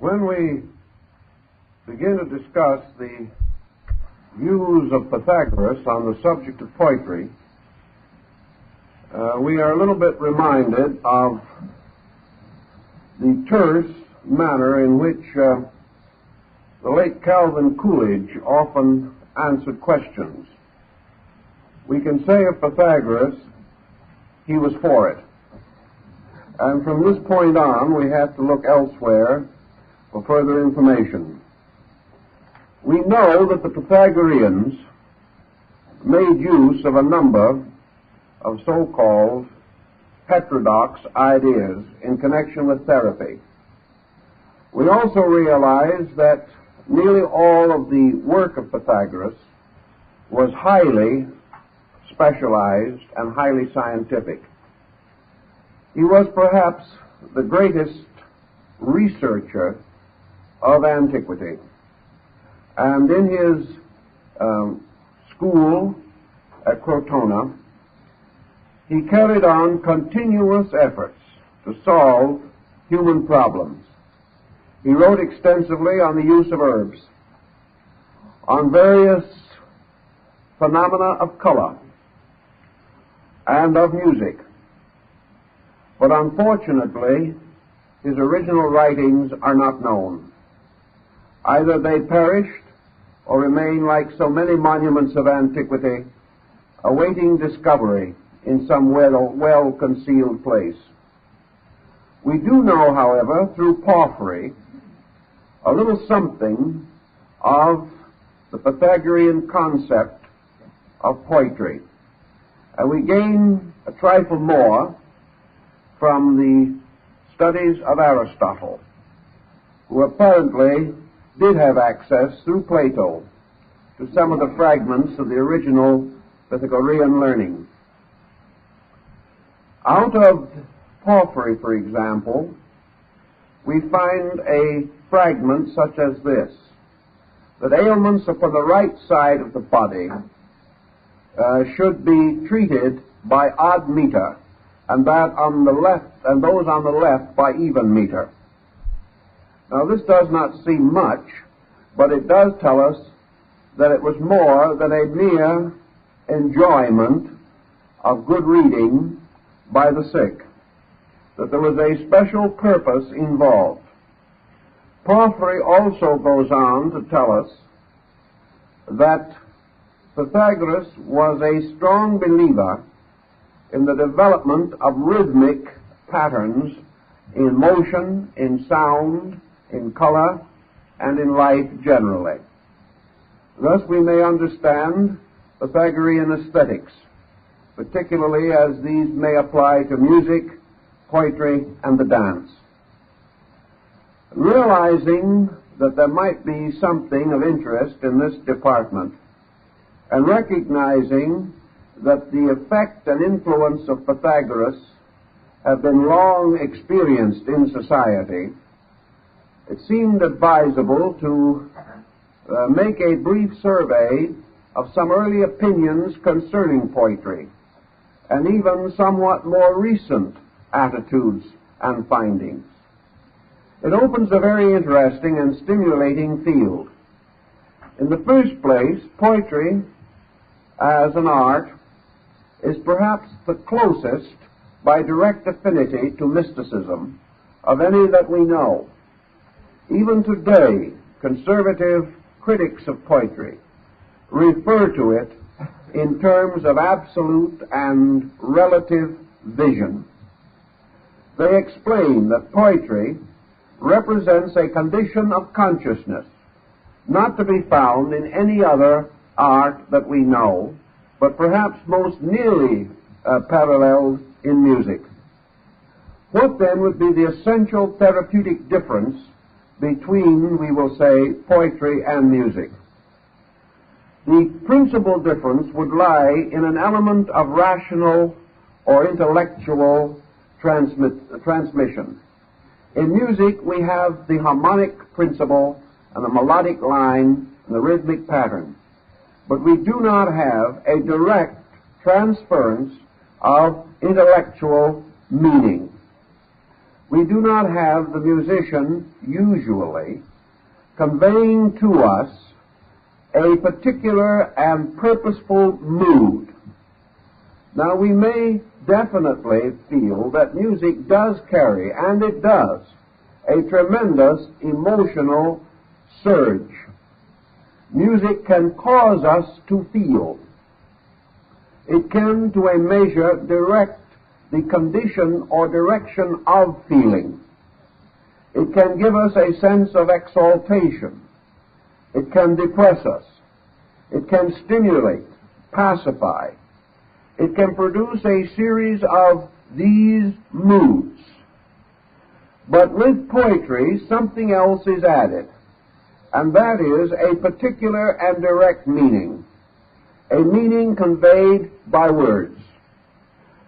When we begin to discuss the views of Pythagoras on the subject of poetry, we are a little bit reminded of the terse manner in which the late Calvin Coolidge often answered questions. We can say of Pythagoras, he was for it. And from this point on, we have to look elsewhere for further information. We know that the Pythagoreans made use of a number of so-called heterodox ideas in connection with therapy. We also realize that nearly all of the work of Pythagoras was highly specialized and highly scientific. He was perhaps the greatest researcher of antiquity. And in his school at Crotona, he carried on continuous efforts to solve human problems. He wrote extensively on the use of herbs, on various phenomena of color and of music. But unfortunately, his original writings are not known. Either they perished or remain like so many monuments of antiquity, awaiting discovery in some well-concealed place. We do know, however, through Porphyry, a little something of the Pythagorean concept of poetry. And we gain a trifle more from the studies of Aristotle, who apparently did have access through Plato to some of the fragments of the original Pythagorean learning. Out of Porphyry, for example, we find a fragment such as this, that ailments upon the right side of the body should be treated by odd meter, and that on the left, and those on the left by even meter. Now, this does not seem much, but it does tell us that it was more than a mere enjoyment of good reading by the sick, that there was a special purpose involved. Porphyry also goes on to tell us that Pythagoras was a strong believer in the development of rhythmic patterns in motion, in sound, in color, and in life generally. Thus we may understand Pythagorean aesthetics, particularly as these may apply to music, poetry, and the dance. Realizing that there might be something of interest in this department, and recognizing that the effect and influence of Pythagoras have been long experienced in society, it seemed advisable to make a brief survey of some early opinions concerning poetry, and even somewhat more recent attitudes and findings. It opens a very interesting and stimulating field. In the first place, poetry as an art is perhaps the closest by direct affinity to mysticism of any that we know. Even today, conservative critics of poetry refer to it in terms of absolute and relative vision. They explain that poetry represents a condition of consciousness not to be found in any other art that we know, but perhaps most nearly paralleled in music. What then would be the essential therapeutic difference between, we will say, poetry and music? The principal difference would lie in an element of rational or intellectual transmission. In music, we have the harmonic principle and the melodic line and the rhythmic pattern, but we do not have a direct transference of intellectual meaning. we do not have the musician usually conveying to us a particular and purposeful mood. Now, we may definitely feel that music does carry, and it does, a tremendous emotional surge. Music can cause us to feel. It can, to a measure, direct the condition or direction of feeling. It can give us a sense of exaltation. It can depress us. It can stimulate, pacify. It can produce a series of these moods. But with poetry, something else is added, and that is a particular and direct meaning, a meaning conveyed by words.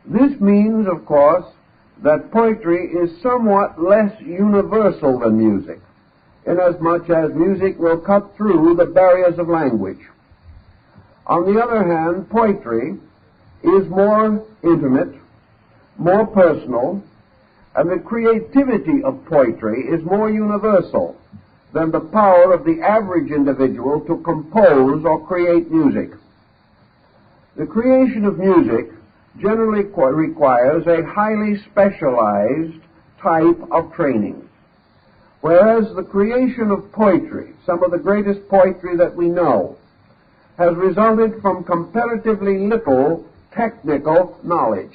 This means, of course, that poetry is somewhat less universal than music, inasmuch as music will cut through the barriers of language. On the other hand, poetry is more intimate, more personal, and the creativity of poetry is more universal than the power of the average individual to compose or create music. The creation of music generally requires a highly specialized type of training, whereas the creation of poetry, some of the greatest poetry that we know, has resulted from comparatively little technical knowledge.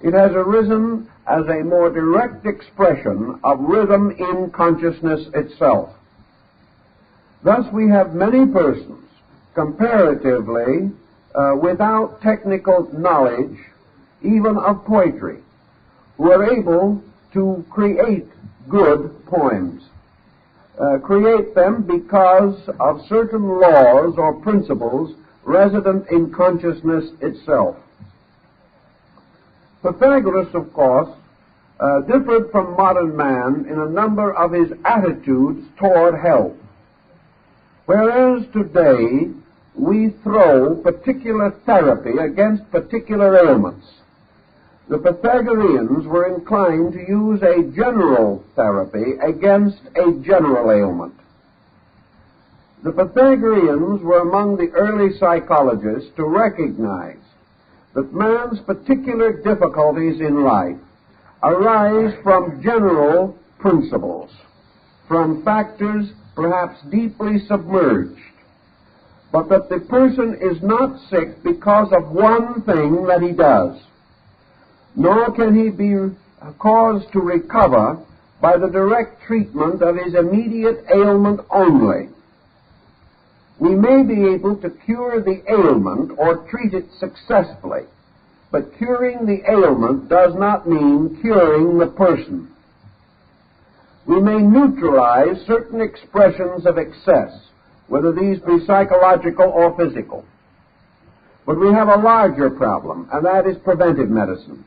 It has arisen as a more direct expression of rhythm in consciousness itself. Thus, we have many persons, comparatively, without technical knowledge, even of poetry, who are able to create good poems. Create them because of certain laws or principles resident in consciousness itself. Pythagoras, of course, differed from modern man in a number of his attitudes toward health. Whereas today we throw particular therapy against particular ailments, the Pythagoreans were inclined to use a general therapy against a general ailment. The Pythagoreans were among the early psychologists to recognize that man's particular difficulties in life arise from general principles, from factors perhaps deeply submerged, but that the person is not sick because of one thing that he does, nor can he be caused to recover by the direct treatment of his immediate ailment only. We may be able to cure the ailment or treat it successfully, but curing the ailment does not mean curing the person. We may neutralize certain expressions of excess, whether these be psychological or physical. But we have a larger problem, and that is preventive medicine.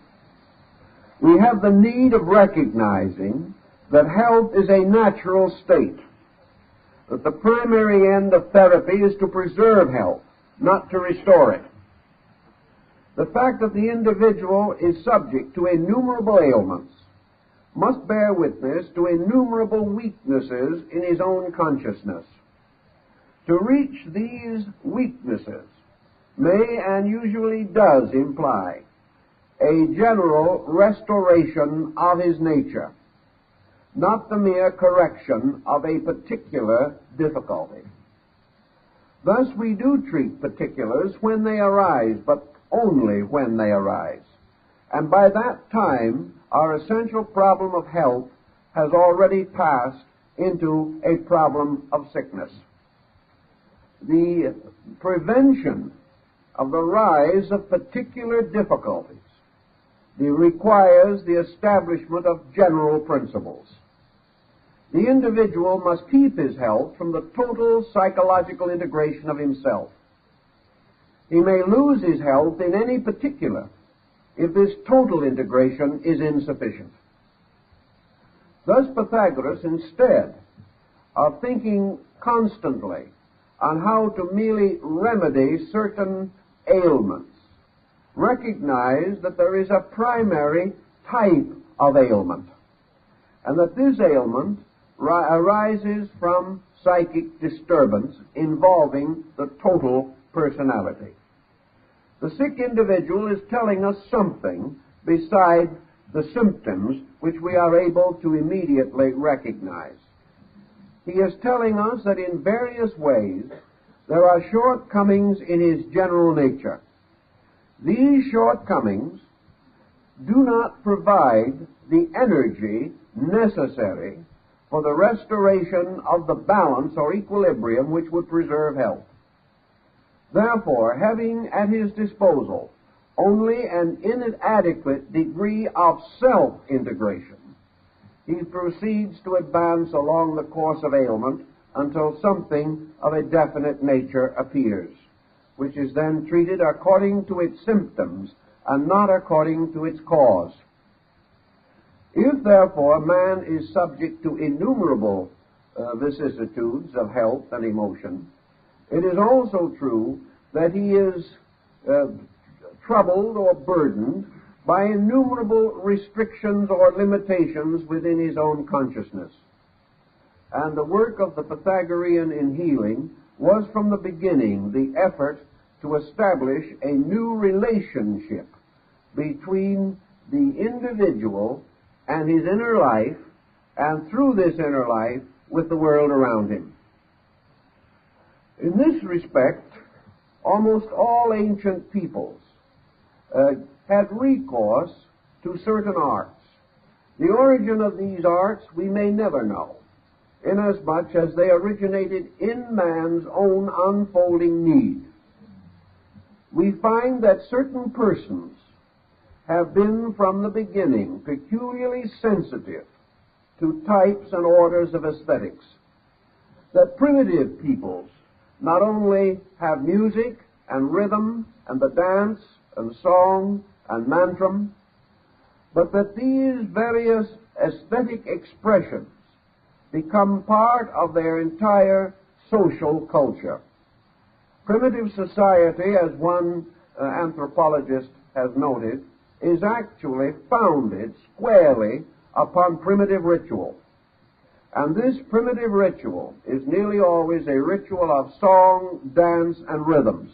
We have the need of recognizing that health is a natural state, that the primary end of therapy is to preserve health, not to restore it. The fact that the individual is subject to innumerable ailments must bear witness to innumerable weaknesses in his own consciousness. To reach these weaknesses may and usually does imply a general restoration of his nature, not the mere correction of a particular difficulty. Thus, we do treat particulars when they arise, but only when they arise. And by that time, our essential problem of health has already passed into a problem of sickness. The prevention of the rise of particular difficulties requires the establishment of general principles. The individual must keep his health from the total psychological integration of himself. He may lose his health in any particular if this total integration is insufficient. Thus Pythagoras, instead of thinking constantly on how to merely remedy certain ailments, recognized that there is a primary type of ailment. and that this ailment arises from psychic disturbance involving the total personality. The sick individual is telling us something beside the symptoms which we are able to immediately recognize. He is telling us that in various ways there are shortcomings in his general nature. These shortcomings do not provide the energy necessary for the restoration of the balance or equilibrium which would preserve health. Therefore, having at his disposal only an inadequate degree of self-integration, he proceeds to advance along the course of ailment until something of a definite nature appears, which is then treated according to its symptoms and not according to its cause. If, therefore, man is subject to innumerable vicissitudes of health and emotion, it is also true that he is troubled or burdened by innumerable restrictions or limitations within his own consciousness. And the work of the Pythagorean in healing was from the beginning the effort to establish a new relationship between the individual and his inner life, and through this inner life with the world around him. In this respect, almost all ancient peoples had recourse to certain arts. The origin of these arts we may never know, inasmuch as they originated in man's own unfolding need. We find that certain persons have been from the beginning peculiarly sensitive to types and orders of aesthetics. That primitive peoples not only have music and rhythm and the dance and song and mantram, but that these various aesthetic expressions become part of their entire social culture. Primitive society, as one anthropologist has noted, is actually founded squarely upon primitive ritual. And this primitive ritual is nearly always a ritual of song, dance, and rhythms.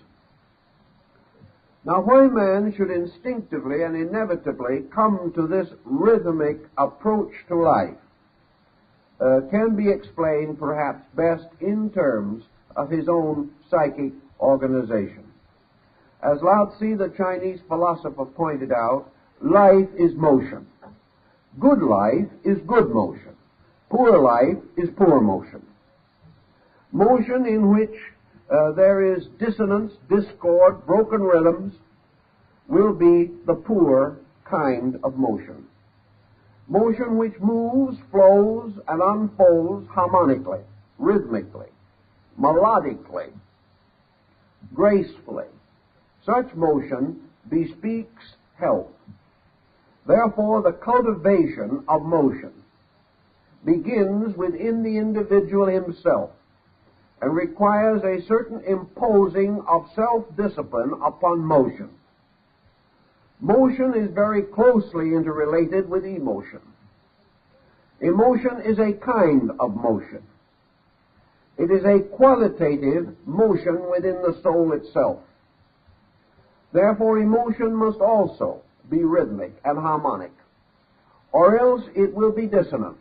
Now, why man should instinctively and inevitably come to this rhythmic approach to life can be explained perhaps best in terms of his own psychic organization. As Lao Tzu, the Chinese philosopher, pointed out, life is motion. Good life is good motion. Poor life is poor motion. Motion in which there is dissonance, discord, broken rhythms will be the poor kind of motion. Motion which moves, flows, and unfolds harmonically, rhythmically, melodically, gracefully. Such motion bespeaks health. Therefore, the cultivation of motion begins within the individual himself and requires a certain imposing of self-discipline upon motion. Motion is very closely interrelated with emotion. Emotion is a kind of motion. It is a qualitative motion within the soul itself. Therefore, emotion must also be rhythmic and harmonic, or else it will be dissonant,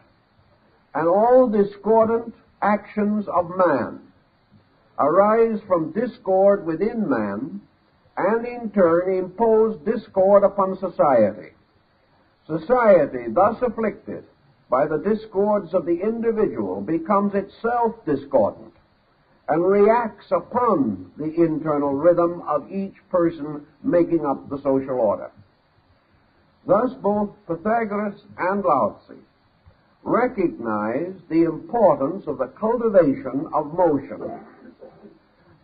and all discordant actions of man arise from discord within man, and in turn impose discord upon society. Society, thus afflicted by the discords of the individual, becomes itself discordant and reacts upon the internal rhythm of each person making up the social order. Thus, both Pythagoras and Lao Tzu recognize the importance of the cultivation of motion,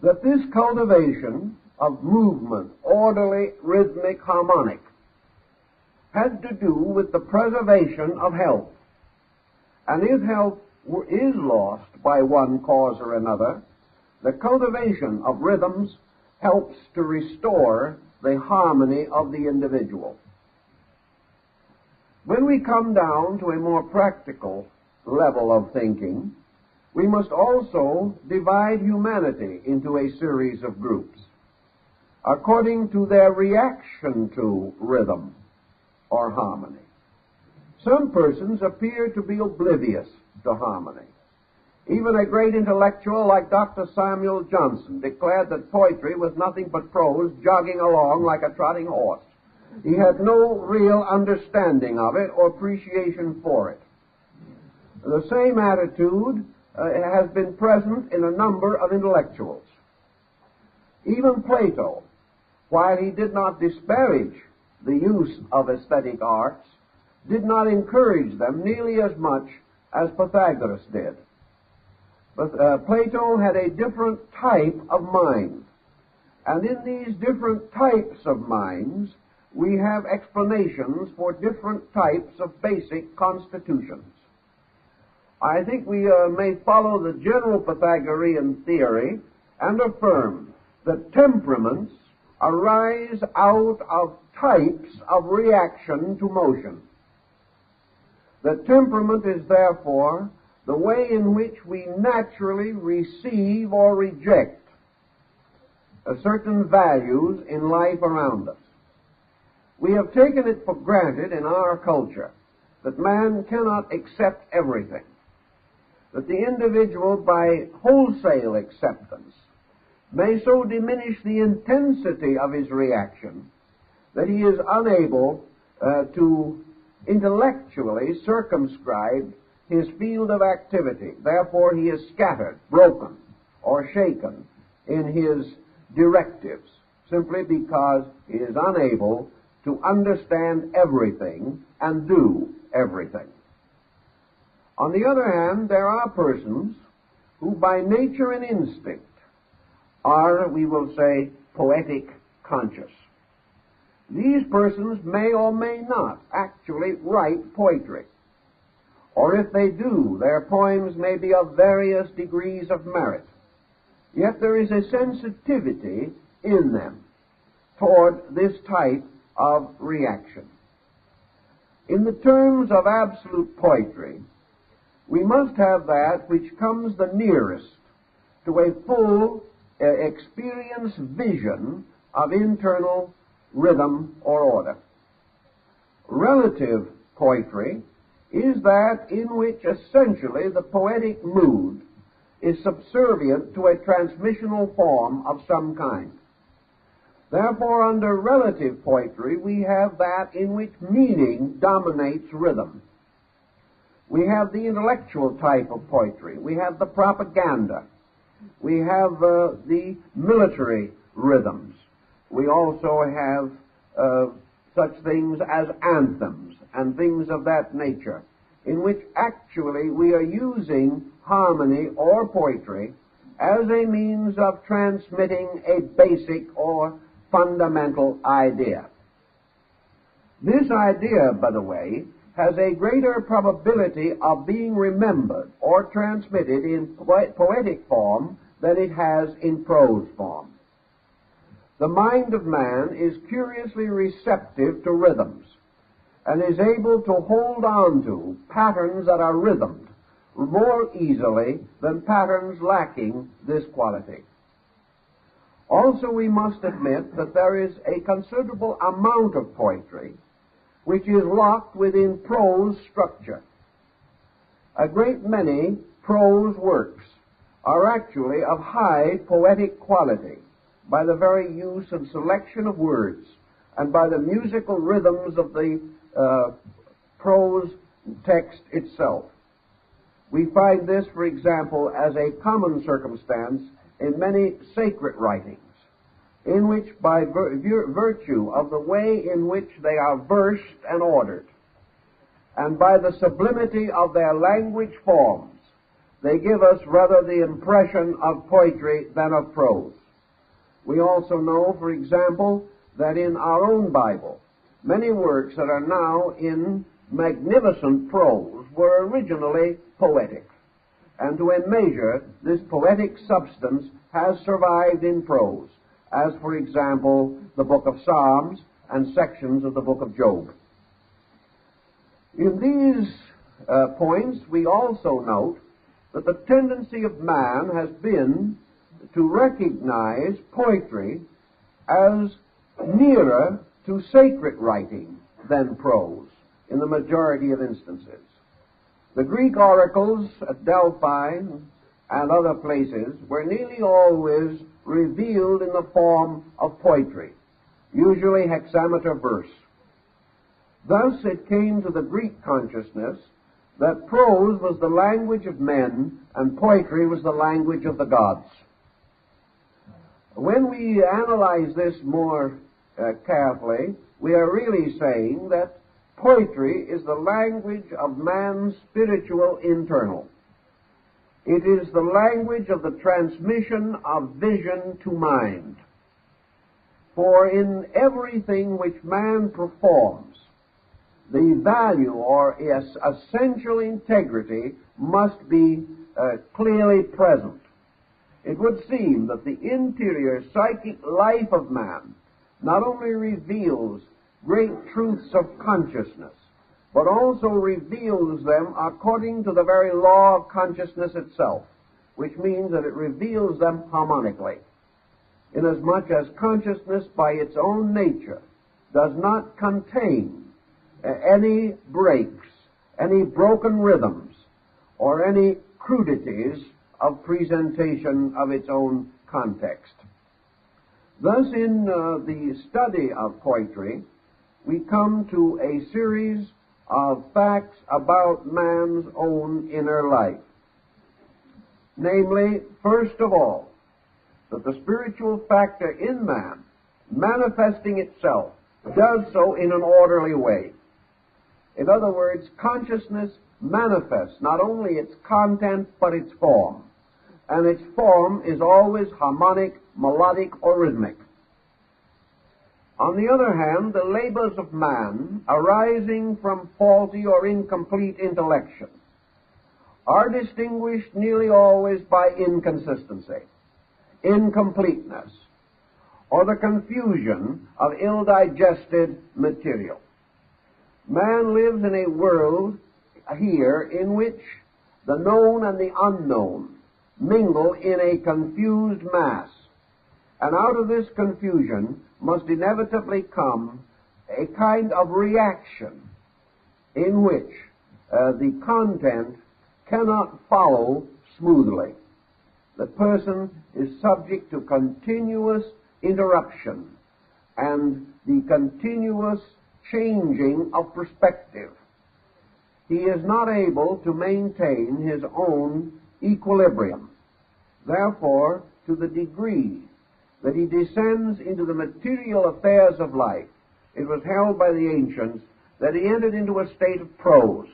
that this cultivation of movement, orderly, rhythmic, harmonic, had to do with the preservation of health. And if health is lost by one cause or another, the cultivation of rhythms helps to restore the harmony of the individual. When we come down to a more practical level of thinking, we must also divide humanity into a series of groups according to their reaction to rhythm or harmony. Some persons appear to be oblivious to harmony. Even a great intellectual like Dr. Samuel Johnson declared that poetry was nothing but prose jogging along like a trotting horse. He had no real understanding of it or appreciation for it. The same attitude has been present in a number of intellectuals. Even Plato, while he did not disparage the use of aesthetic arts, did not encourage them nearly as much as Pythagoras did. But Plato had a different type of mind. And in these different types of minds, we have explanations for different types of basic constitutions. I think we may follow the general Pythagorean theory and affirm that temperaments arise out of types of reaction to motion. That temperament is therefore the way in which we naturally receive or reject certain values in life around us. We have taken it for granted in our culture that man cannot accept everything, that the individual, by wholesale acceptance, may so diminish the intensity of his reaction that he is unable to intellectually circumscribe his field of activity. Therefore, he is scattered, broken, or shaken in his directives, simply because he is unable to understand everything and do everything. On the other hand, there are persons who by nature and instinct are, we will say, poetic conscious. These persons may or may not actually write poetry, or if they do, their poems may be of various degrees of merit. Yet there is a sensitivity in them toward this type of reaction. In the terms of absolute poetry, we must have that which comes the nearest to a full experience vision of internal rhythm or order. Relative poetry is that in which essentially the poetic mood is subservient to a transmissional form of some kind. Therefore, under relative poetry, we have that in which meaning dominates rhythm. We have the intellectual type of poetry. We have the propaganda. We have the military rhythms. We also have such things as anthems and things of that nature, in which actually we are using harmony or poetry as a means of transmitting a basic or fundamental idea. This idea, by the way, has a greater probability of being remembered or transmitted in poetic form than it has in prose form. The mind of man is curiously receptive to rhythms and is able to hold on to patterns that are rhythmed more easily than patterns lacking this quality. Also, we must admit that there is a considerable amount of poetry which is locked within prose structure. A great many prose works are actually of high poetic quality by the very use and selection of words and by the musical rhythms of the prose text itself. We find this, for example, as a common circumstance in many sacred writings, in which by virtue of the way in which they are versed and ordered, and by the sublimity of their language forms, they give us rather the impression of poetry than of prose. We also know, for example, that in our own Bible, many works that are now in magnificent prose were originally poetic. And to a measure, this poetic substance has survived in prose, as, for example, the book of Psalms and sections of the book of Job. In these points, we also note that the tendency of man has been to recognize poetry as nearer to sacred writing than prose in the majority of instances. The Greek oracles at Delphi and other places were nearly always revealed in the form of poetry, usually hexameter verse. Thus it came to the Greek consciousness that prose was the language of men and poetry was the language of the gods. When we analyze this more carefully, we are really saying that poetry is the language of man's spiritual internal. It is the language of the transmission of vision to mind. For in everything which man performs, the value or essential integrity must be clearly present. It would seem that the interior psychic life of man not only reveals great truths of consciousness, but also reveals them according to the very law of consciousness itself, which means that it reveals them harmonically, inasmuch as consciousness by its own nature does not contain any breaks, any broken rhythms, or any crudities of presentation of its own context. Thus, in the study of poetry, we come to a series of facts about man's own inner life. Namely, first of all, that the spiritual factor in man, manifesting itself, does so in an orderly way. In other words, consciousness manifests not only its content, but its form. And its form is always harmonic, melodic, or rhythmic. On the other hand, the labors of man, arising from faulty or incomplete intellection, are distinguished nearly always by inconsistency, incompleteness, or the confusion of ill-digested material. Man lives in a world here in which the known and the unknown mingle in a confused mass, and out of this confusion must inevitably come a kind of reaction in which the content cannot follow smoothly. The person is subject to continuous interruption and the continuous changing of perspective. He is not able to maintain his own equilibrium. Therefore, to the degree that he descends into the material affairs of life, it was held by the ancients that he entered into a state of prose.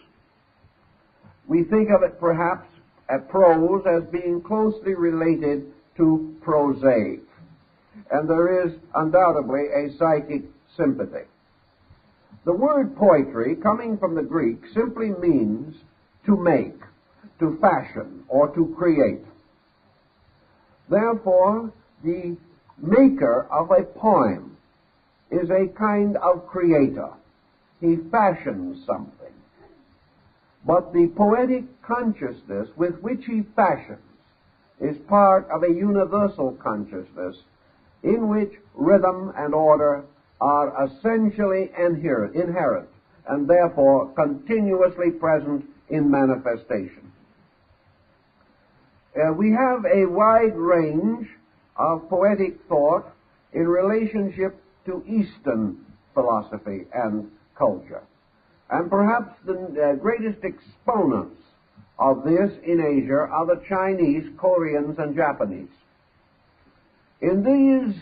We think of it perhaps at prose as being closely related to prosaic, and there is undoubtedly a psychic sympathy. The word poetry, coming from the Greek, simply means to make, to fashion, or to create. Therefore, the maker of a poem is a kind of creator. He fashions something. But the poetic consciousness with which he fashions is part of a universal consciousness in which rhythm and order are essentially inherent and therefore continuously present in manifestation. We have a wide range of poetic thought in relationship to Eastern philosophy and culture. And perhaps the greatest exponents of this in Asia are the Chinese, Koreans, and Japanese. In these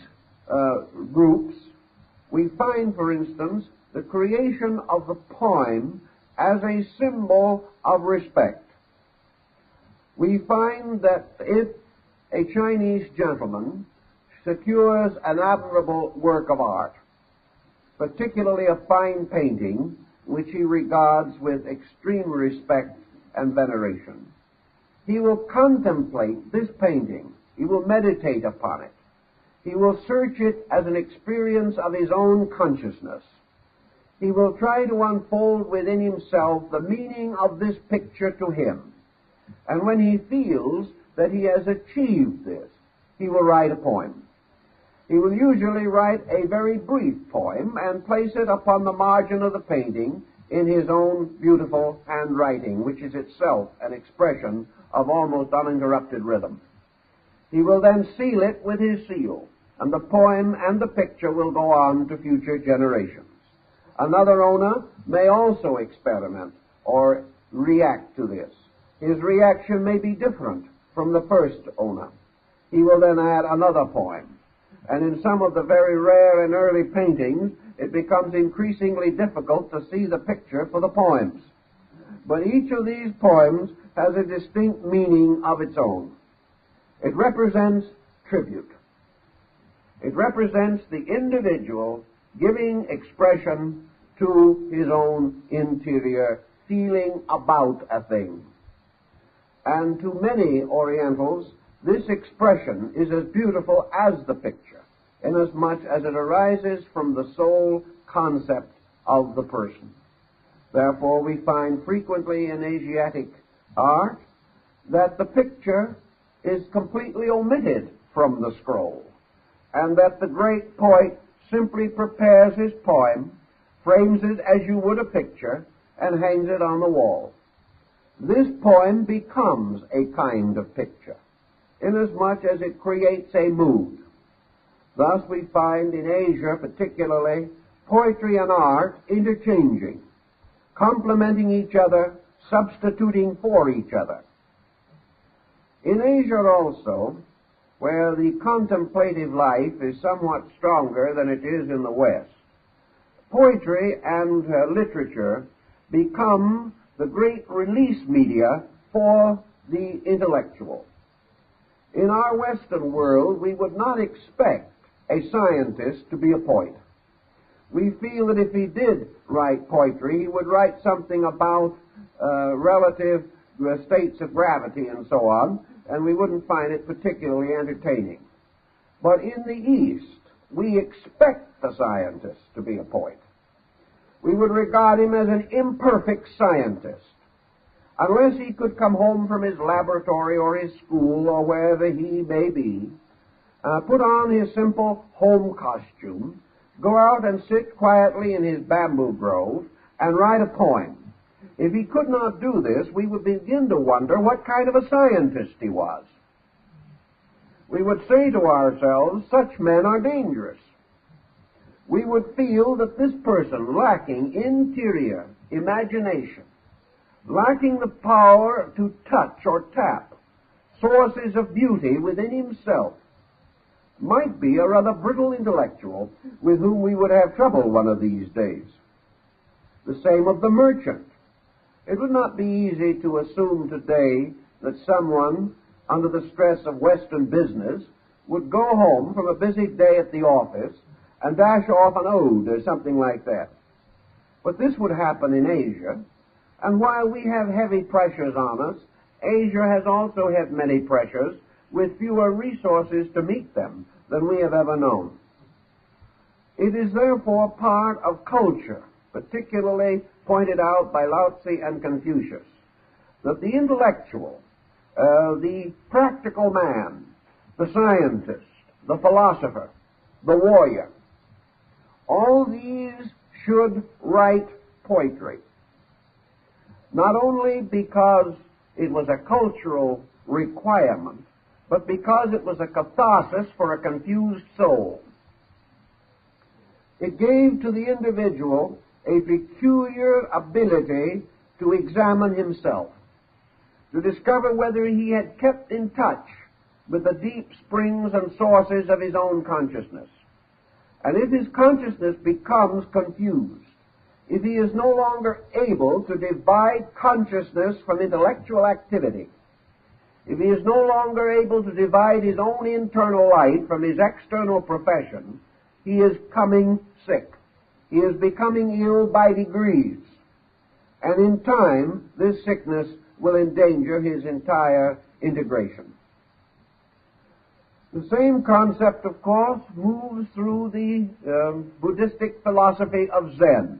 groups, we find, for instance, the creation of the poem as a symbol of respect. We find that if a Chinese gentleman secures an admirable work of art, particularly a fine painting, which he regards with extreme respect and veneration, he will contemplate this painting. He will meditate upon it. He will search it as an experience of his own consciousness. he will try to unfold within himself the meaning of this picture to him. And when he feels that he has achieved this, he will write a poem. He will usually write a very brief poem and place it upon the margin of the painting in his own beautiful handwriting, which is itself an expression of almost uninterrupted rhythm. He will then seal it with his seal, and the poem and the picture will go on to future generations. Another owner may also experiment or react to this. His reaction may be different from the first owner. He will then add another poem. And in some of the very rare and early paintings, it becomes increasingly difficult to see the picture for the poems. But each of these poems has a distinct meaning of its own. It represents tribute. It represents the individual giving expression to his own interior feeling about a thing. And to many Orientals, this expression is as beautiful as the picture, inasmuch as it arises from the sole concept of the person. Therefore, we find frequently in Asiatic art that the picture is completely omitted from the scroll, and that the great poet simply prepares his poem, frames it as you would a picture, and hangs it on the wall. This poem becomes a kind of picture, inasmuch as it creates a mood. Thus we find in Asia particularly poetry and art interchanging, complementing each other, substituting for each other. In Asia also, where the contemplative life is somewhat stronger than it is in the West, poetry and literature become the great release media for the intellectual. In our Western world, we would not expect a scientist to be a poet. We feel that if he did write poetry, he would write something about relative states of gravity and so on, and we wouldn't find it particularly entertaining. But in the East, we expect the scientist to be a poet. We would regard him as an imperfect scientist. Unless he could come home from his laboratory or his school or wherever he may be, put on his simple home costume, go out and sit quietly in his bamboo grove, and write a poem. If he could not do this, we would begin to wonder what kind of a scientist he was. We would say to ourselves, such men are dangerous. We would feel that this person, lacking interior imagination, lacking the power to touch or tap sources of beauty within himself, might be a rather brittle intellectual with whom we would have trouble one of these days. The same of the merchant. It would not be easy to assume today that someone, under the stress of Western business, would go home from a busy day at the office and dash off an ode or something like that. But this would happen in Asia, and while we have heavy pressures on us, Asia has also had many pressures with fewer resources to meet them than we have ever known. It is therefore part of culture, particularly pointed out by Lao Tzu and Confucius, that the intellectual, the practical man, the scientist, the philosopher, the warrior, all these should write poetry, not only because it was a cultural requirement, but because it was a catharsis for a confused soul. It gave to the individual a peculiar ability to examine himself, to discover whether he had kept in touch with the deep springs and sources of his own consciousness. And if his consciousness becomes confused, if he is no longer able to divide consciousness from intellectual activity, if he is no longer able to divide his own internal life from his external profession, he is coming sick. He is becoming ill by degrees. And in time, this sickness will endanger his entire integration. The same concept, of course, moves through the Buddhistic philosophy of Zen,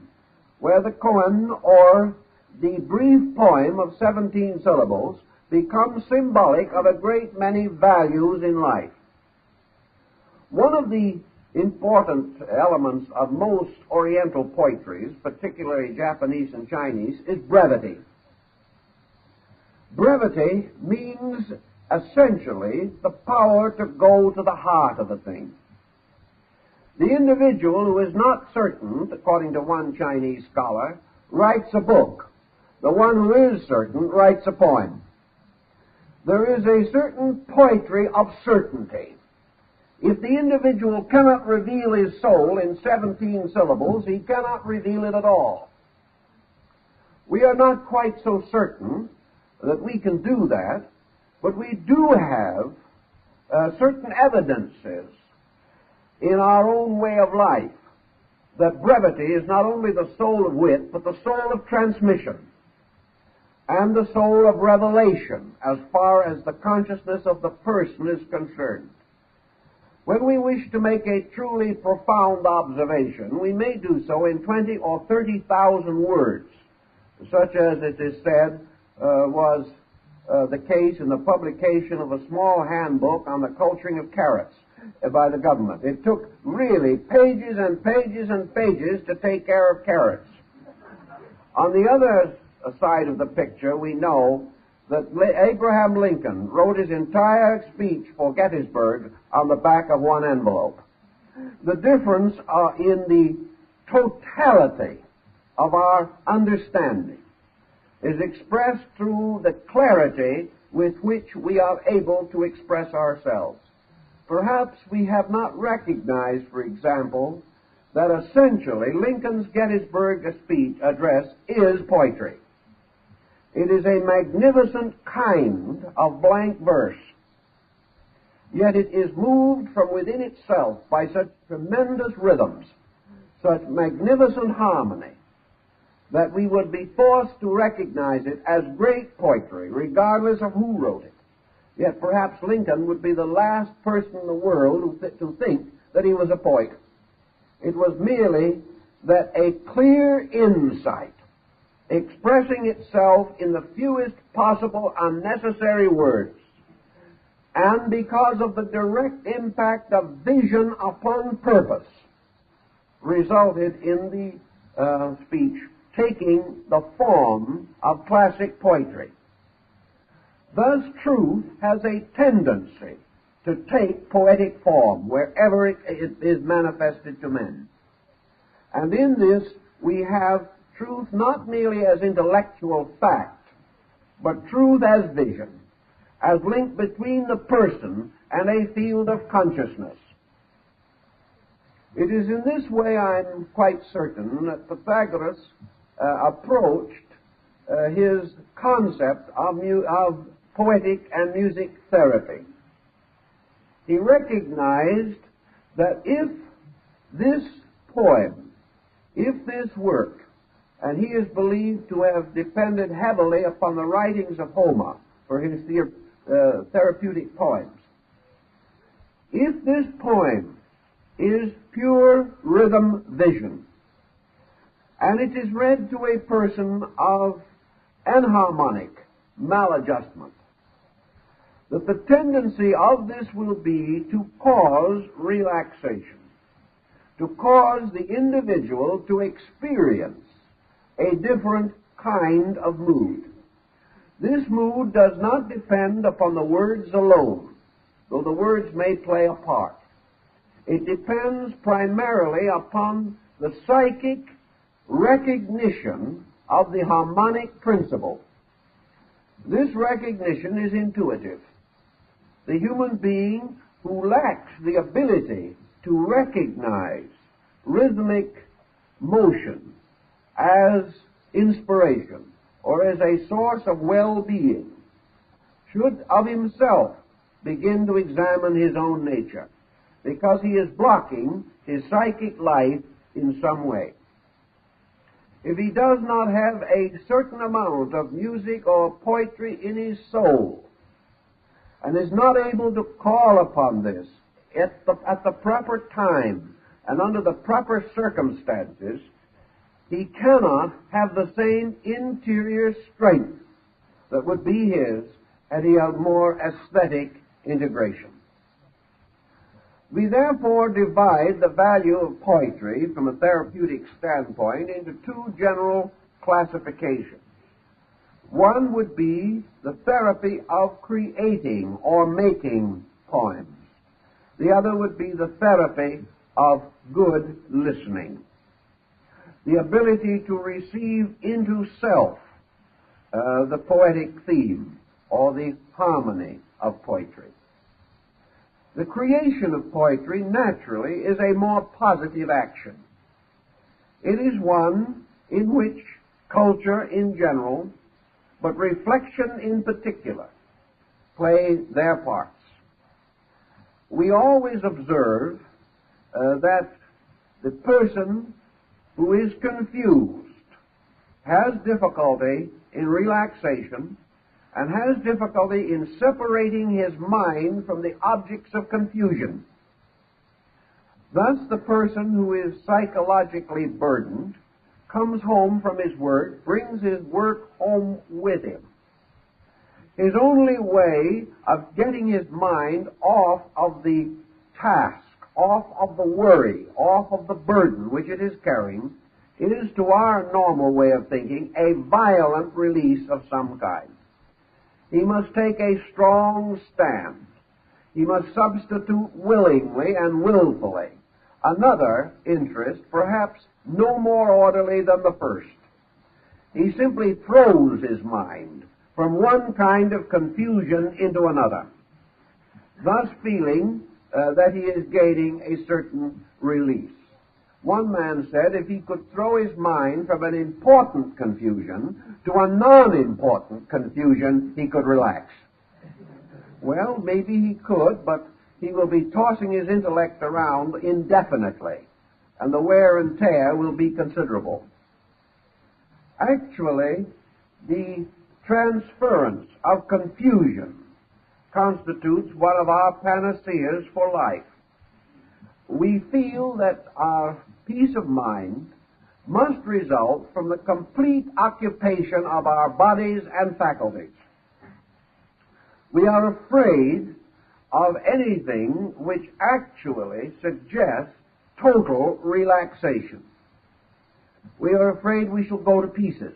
where the koan, or the brief poem of 17 syllables, becomes symbolic of a great many values in life. One of the important elements of most Oriental poetries, particularly Japanese and Chinese, is brevity. Brevity means essentially the power to go to the heart of a thing. The individual who is not certain, according to one Chinese scholar, writes a book. The one who is certain writes a poem. There is a certain poetry of certainty. If the individual cannot reveal his soul in 17 syllables, he cannot reveal it at all. We are not quite so certain that we can do that, but we do have certain evidences in our own way of life that brevity is not only the soul of wit, but the soul of transmission and the soul of revelation as far as the consciousness of the person is concerned. When we wish to make a truly profound observation, we may do so in 20 or 30,000 words, such as it is said was the case in the publication of a small handbook on the culturing of carrots by the government. It took really pages and pages and pages to take care of carrots. On the other side of the picture, we know that Abraham Lincoln wrote his entire speech for Gettysburg on the back of one envelope. The difference in the totality of our understanding is expressed through the clarity with which we are able to express ourselves. Perhaps we have not recognized, for example, that essentially Lincoln's Gettysburg speech address is poetry. It is a magnificent kind of blank verse, yet it is moved from within itself by such tremendous rhythms, such magnificent harmony, that we would be forced to recognize it as great poetry, regardless of who wrote it. Yet perhaps Lincoln would be the last person in the world to think that he was a poet. It was merely that a clear insight, expressing itself in the fewest possible unnecessary words, and because of the direct impact of vision upon purpose, resulted in the speech taking the form of classic poetry. Thus, truth has a tendency to take poetic form wherever it is manifested to men. And in this, we have truth not merely as intellectual fact, but truth as vision, as link between the person and a field of consciousness. It is in this way, I'm quite certain, that Pythagoras approached his concept of poetic and music therapy. He recognized that if this poem, if this work, and he is believed to have depended heavily upon the writings of Homer for his therapeutic poems, if this poem is pure rhythm vision, and it is read to a person of enharmonic maladjustment, that the tendency of this will be to cause relaxation, to cause the individual to experience a different kind of mood. This mood does not depend upon the words alone, though the words may play a part. It depends primarily upon the psychic recognition of the harmonic principle. This recognition is intuitive. The human being who lacks the ability to recognize rhythmic motion as inspiration or as a source of well-being should of himself begin to examine his own nature, because he is blocking his psychic life in some way. If he does not have a certain amount of music or poetry in his soul, and is not able to call upon this at the proper time and under the proper circumstances, he cannot have the same interior strength that would be his had he a more aesthetic integration. We therefore divide the value of poetry from a therapeutic standpoint into two general classifications. One would be the therapy of creating or making poems. The other would be the therapy of good listening. The ability to receive into self the poetic theme or the harmony of poetry. The creation of poetry, naturally, is a more positive action. It is one in which culture in general, but reflection in particular, play their parts. We always observe that the person who is confused has difficulty in relaxation and has difficulty in separating his mind from the objects of confusion. Thus, the person who is psychologically burdened comes home from his work, brings his work home with him. His only way of getting his mind off of the task, off of the worry, off of the burden which it is carrying, is, to our normal way of thinking, a violent release of some kind. He must take a strong stand. He must substitute willingly and willfully another interest, perhaps no more orderly than the first. He simply throws his mind from one kind of confusion into another, thus feeling that he is gaining a certain release. One man said if he could throw his mind from an important confusion to a non-important confusion, he could relax. Well, maybe he could, but he will be tossing his intellect around indefinitely, and the wear and tear will be considerable. Actually, the transference of confusion constitutes one of our panaceas for life. We feel that our peace of mind must result from the complete occupation of our bodies and faculties. We are afraid of anything which actually suggests total relaxation. We are afraid we shall go to pieces.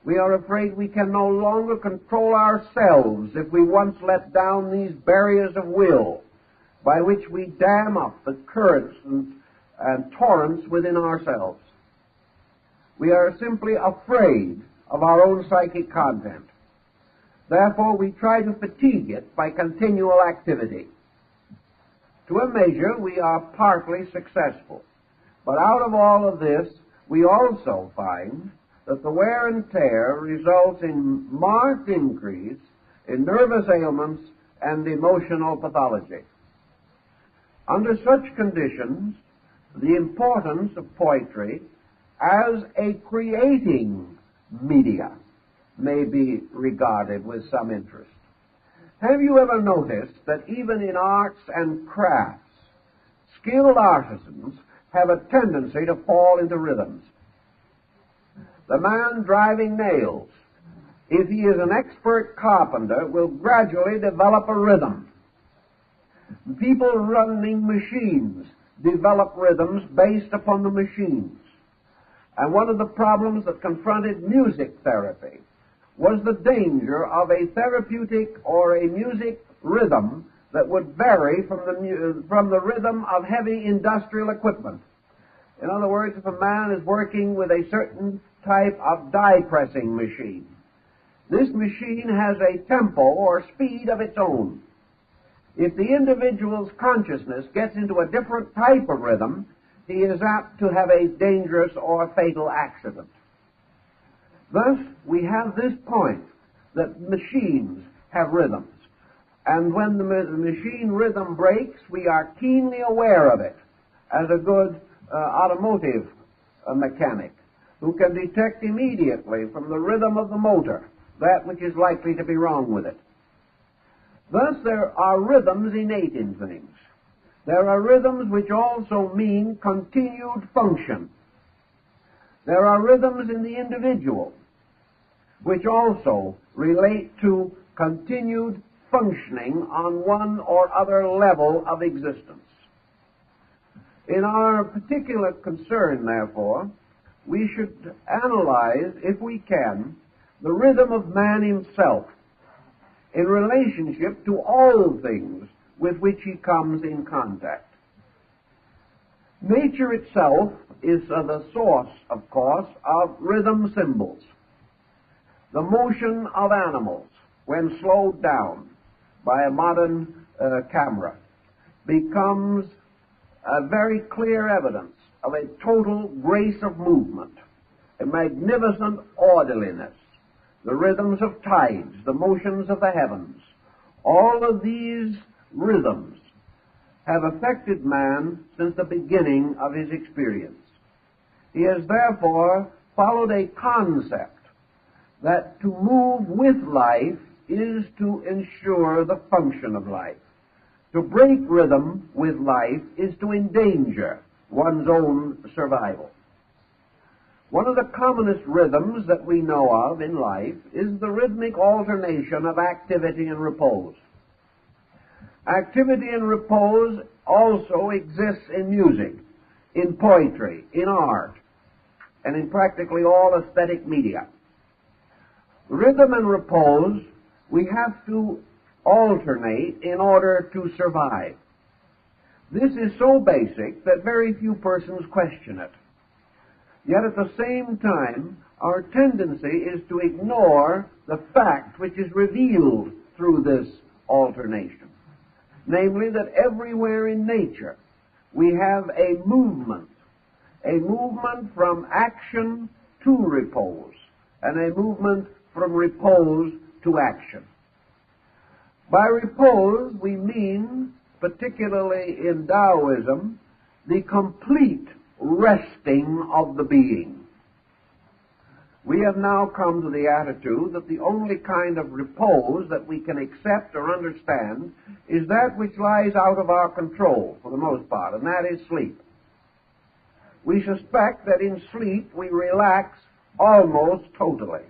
We are afraid we can no longer control ourselves if we once let down these barriers of will by which we dam up the currents and torrents within ourselves. We are simply afraid of our own psychic content. Therefore, we try to fatigue it by continual activity. To a measure, we are partly successful. But out of all of this, we also find that the wear and tear results in marked increase in nervous ailments and emotional pathology. Under such conditions, the importance of poetry as a creating media may be regarded with some interest. Have you ever noticed that even in arts and crafts, skilled artisans have a tendency to fall into rhythms? The man driving nails, if he is an expert carpenter, will gradually develop a rhythm. People running machines develop rhythms based upon the machines. And one of the problems that confronted music therapy was the danger of a therapeutic or a music rhythm that would vary from the rhythm of heavy industrial equipment. In other words, if a man is working with a certain type of die-pressing machine, this machine has a tempo or speed of its own. If the individual's consciousness gets into a different type of rhythm, he is apt to have a dangerous or fatal accident. Thus, we have this point that machines have rhythms. And when the machine rhythm breaks, we are keenly aware of it as a good automotive mechanic who can detect immediately from the rhythm of the motor that which is likely to be wrong with it. Thus, there are rhythms innate in things. There are rhythms which also mean continued function. There are rhythms in the individual which also relate to continued functioning on one or other level of existence. In our particular concern, therefore, we should analyze, if we can, the rhythm of man himself in relationship to all things with which he comes in contact. Nature itself is the source, of course, of rhythm symbols. The motion of animals, when slowed down by a modern camera, becomes a very clear evidence of a total grace of movement, a magnificent orderliness, the rhythms of tides, the motions of the heavens. All of these rhythms have affected man since the beginning of his experience. He has therefore followed a concept that to move with life is to ensure the function of life. To break rhythm with life is to endanger one's own survival. One of the commonest rhythms that we know of in life is the rhythmic alternation of activity and repose. Activity and repose also exists in music, in poetry, in art, and in practically all aesthetic media. Rhythm and repose we have to alternate in order to survive. This is so basic that very few persons question it. Yet at the same time, our tendency is to ignore the fact which is revealed through this alternation. Namely, that everywhere in nature we have a movement from action to repose, and a movement from repose to action. By repose, we mean, particularly in Taoism, the complete resting of the being. We have now come to the attitude that the only kind of repose that we can accept or understand is that which lies out of our control, for the most part, and that is sleep. We suspect that in sleep we relax almost totally,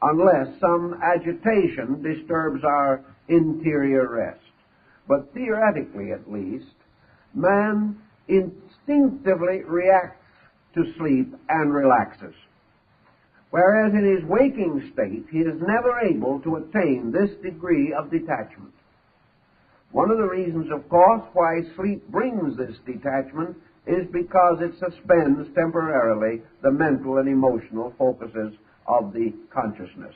unless some agitation disturbs our interior rest. But theoretically, at least, man instinctively reacts to sleep and relaxes, whereas in his waking state he is never able to attain this degree of detachment. One of the reasons, of course, why sleep brings this detachment is because it suspends temporarily the mental and emotional focuses of the consciousness.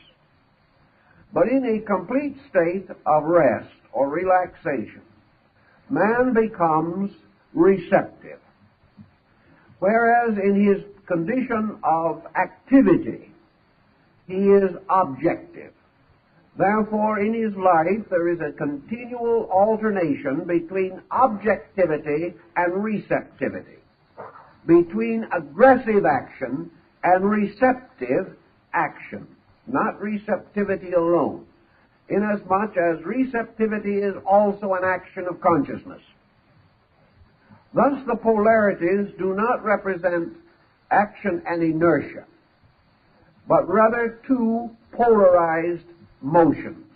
But in a complete state of rest or relaxation, man becomes receptive, whereas in his condition of activity, he is objective. Therefore, in his life, there is a continual alternation between objectivity and receptivity, between aggressive action and receptive action, not receptivity alone, inasmuch as receptivity is also an action of consciousness. Thus, the polarities do not represent action and inertia, but rather two polarized motions,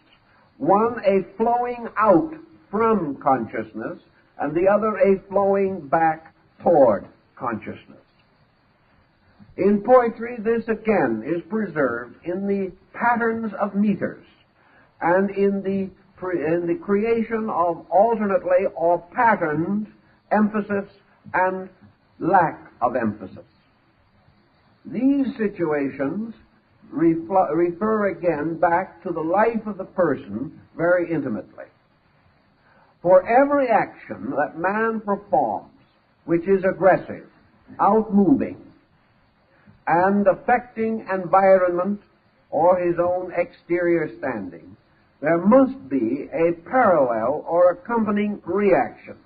one a flowing out from consciousness and the other a flowing back toward consciousness. In poetry, this again is preserved in the patterns of meters and in the creation of alternately or patterned emphasis and lack of emphasis. These situations refer again back to the life of the person very intimately. For every action that man performs, which is aggressive, outmoving, and affecting environment or his own exterior standing, there must be a parallel or accompanying reaction.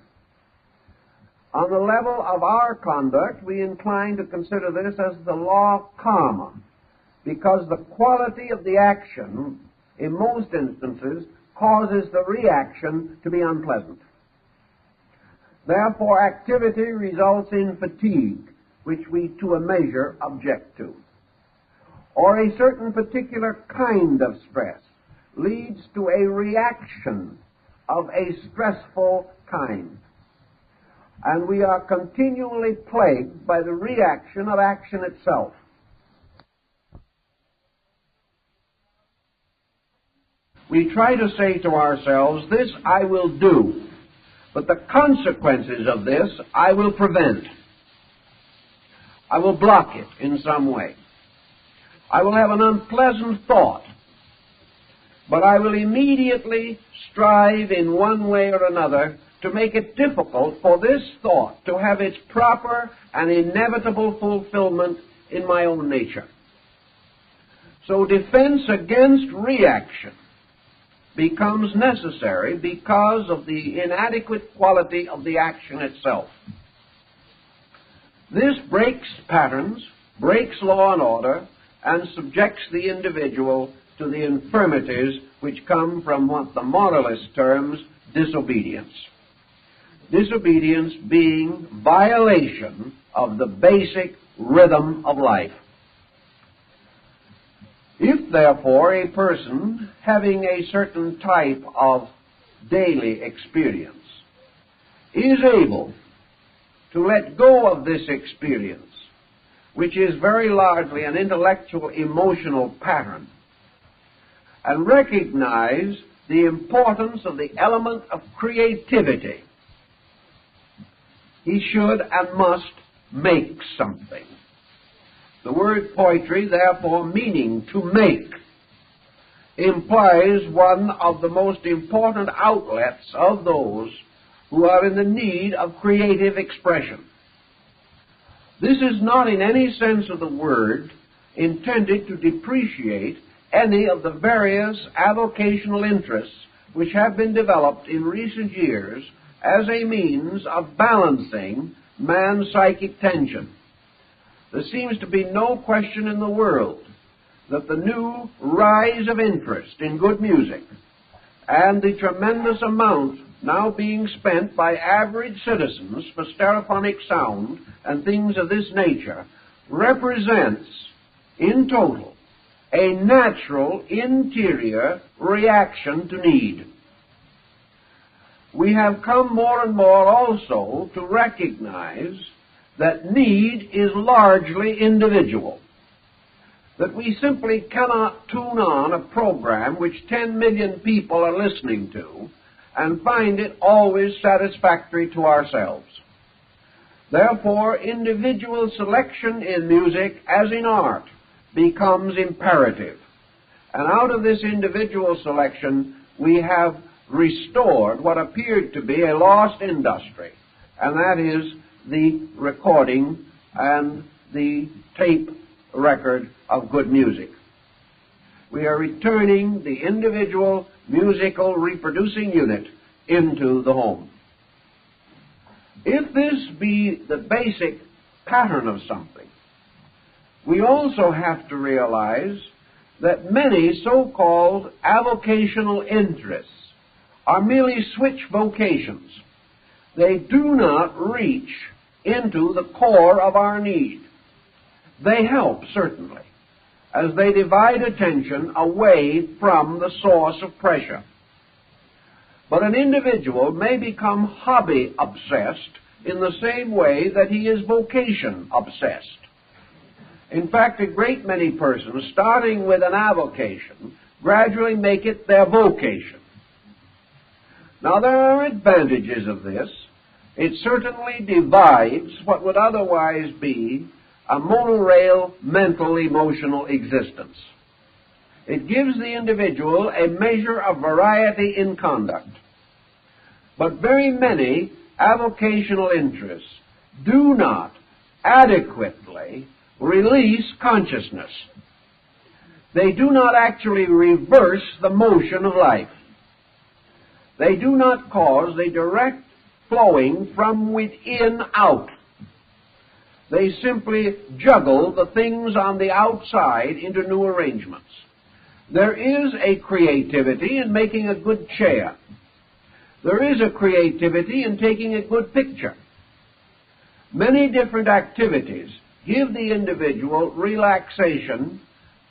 On the level of our conduct, we incline to consider this as the law of karma, because the quality of the action, in most instances, causes the reaction to be unpleasant. Therefore, activity results in fatigue, which we to a measure object to, or a certain particular kind of stress leads to a reaction of a stressful kind, and we are continually plagued by the reaction of action itself. We try to say to ourselves, this I will do, but the consequences of this I will prevent. I will block it in some way. I will have an unpleasant thought, but I will immediately strive in one way or another to make it difficult for this thought to have its proper and inevitable fulfillment in my own nature. So defense against reaction becomes necessary because of the inadequate quality of the action itself. This breaks patterns, breaks law and order, and subjects the individual to the infirmities which come from what the moralist terms disobedience. Disobedience being violation of the basic rhythm of life. If, therefore, a person having a certain type of daily experience is able to let go of this experience, which is very largely an intellectual, emotional pattern, and recognize the importance of the element of creativity, he should and must make something. The word poetry, therefore, meaning to make, implies one of the most important outlets of those who are in the need of creative expression. This is not in any sense of the word intended to depreciate any of the various avocational interests which have been developed in recent years as a means of balancing man's psychic tension. There seems to be no question in the world that the new rise of interest in good music and the tremendous amount now being spent by average citizens for stereophonic sound and things of this nature represents, in total, a natural interior reaction to need. We have come more and more also to recognize that need is largely individual, that we simply cannot tune on a program which 10 million people are listening to and find it always satisfactory to ourselves. Therefore, individual selection in music, as in art, becomes imperative. And out of this individual selection, we have restored what appeared to be a lost industry, and that is the recording and the tape record of good music. We are returning the individual musical reproducing unit into the home. If this be the basic pattern of something, we also have to realize that many so-called avocational interests are merely switch vocations. They do not reach into the core of our need. They help, certainly, as they divide attention away from the source of pressure. But an individual may become hobby-obsessed in the same way that he is vocation-obsessed. In fact, a great many persons, starting with an avocation, gradually make it their vocation. Now, there are advantages of this. It certainly divides what would otherwise be a monorail mental emotional existence. It gives the individual a measure of variety in conduct. But very many avocational interests do not adequately release consciousness. They do not actually reverse the motion of life. They do not cause the direct flowing from within out. They simply juggle the things on the outside into new arrangements. There is a creativity in making a good chair. There is a creativity in taking a good picture. Many different activities give the individual relaxation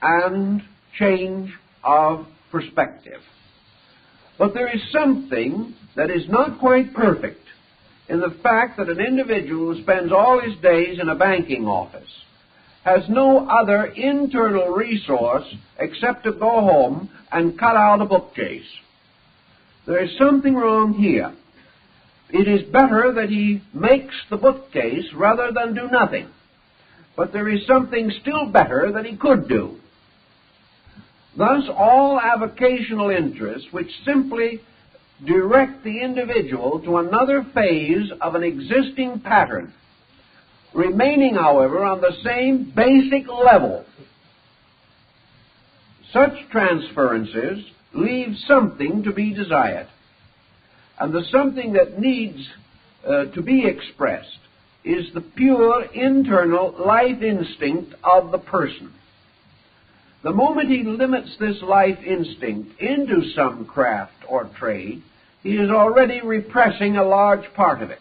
and change of perspective. But there is something that is not quite perfect in the fact that an individual who spends all his days in a banking office has no other internal resource except to go home and cut out a bookcase. There is something wrong here. It is better that he makes the bookcase rather than do nothing. But there is something still better that he could do. Thus, all avocational interests which simply direct the individual to another phase of an existing pattern, remaining, however, on the same basic level. Such transferences leave something to be desired. And the something that needs to be expressed is the pure internal life instinct of the person. The moment he limits this life instinct into some craft or trade, he is already repressing a large part of it.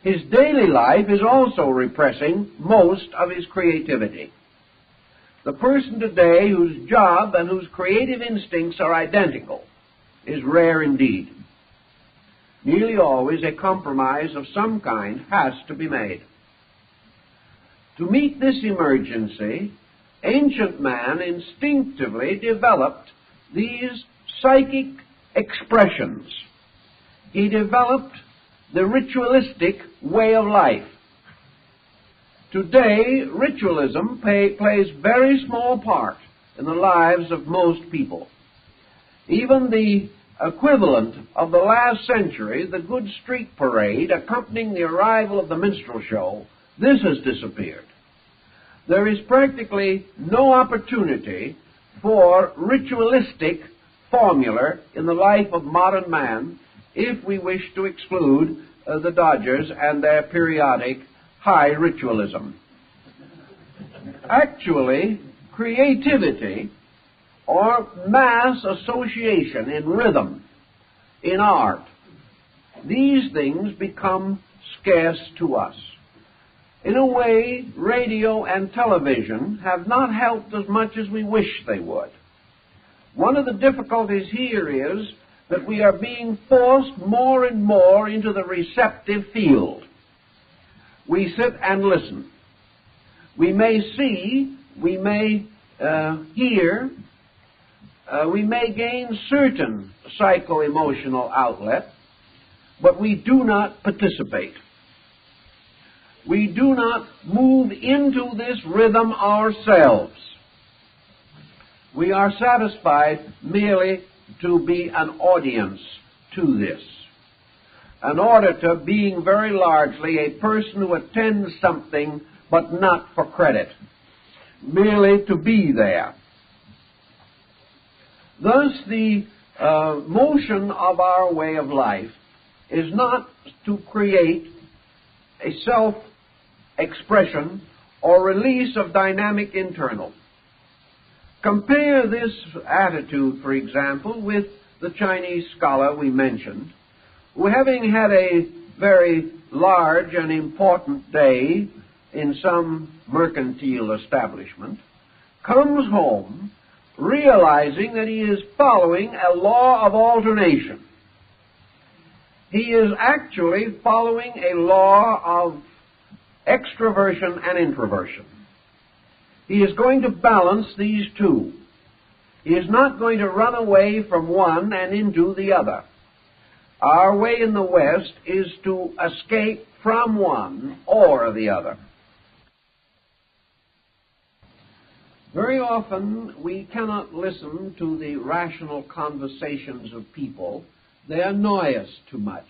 His daily life is also repressing most of his creativity. The person today whose job and whose creative instincts are identical is rare indeed. Nearly always a compromise of some kind has to be made. To meet this emergency, ancient man instinctively developed these psychic expressions. He developed the ritualistic way of life. Today, ritualism plays very small part in the lives of most people. Even the equivalent of the last century, the good street parade accompanying the arrival of the minstrel show, this has disappeared. There is practically no opportunity for ritualistic formula in the life of modern man if we wish to exclude the Dodgers and their periodic high ritualism. Actually, creativity or mass association in rhythm, in art, these things become scarce to us. In a way, radio and television have not helped as much as we wish they would. One of the difficulties here is that we are being forced more and more into the receptive field. We sit and listen. We may see, we may hear, we may gain certain psycho-emotional outlet, but we do not participate. We do not move into this rhythm ourselves. We are satisfied merely to be an audience to this. An auditor being very largely a person who attends something but not for credit, merely to be there. Thus, the motion of our way of life is not to create a self-expression or release of dynamic internal. Compare this attitude, for example, with the Chinese scholar we mentioned, who, having had a very large and important day in some mercantile establishment, comes home realizing that he is following a law of alternation. He is actually following a law of extroversion and introversion. He is going to balance these two. He is not going to run away from one and into the other. Our way in the West is to escape from one or the other. Very often we cannot listen to the rational conversations of people. They annoy us too much,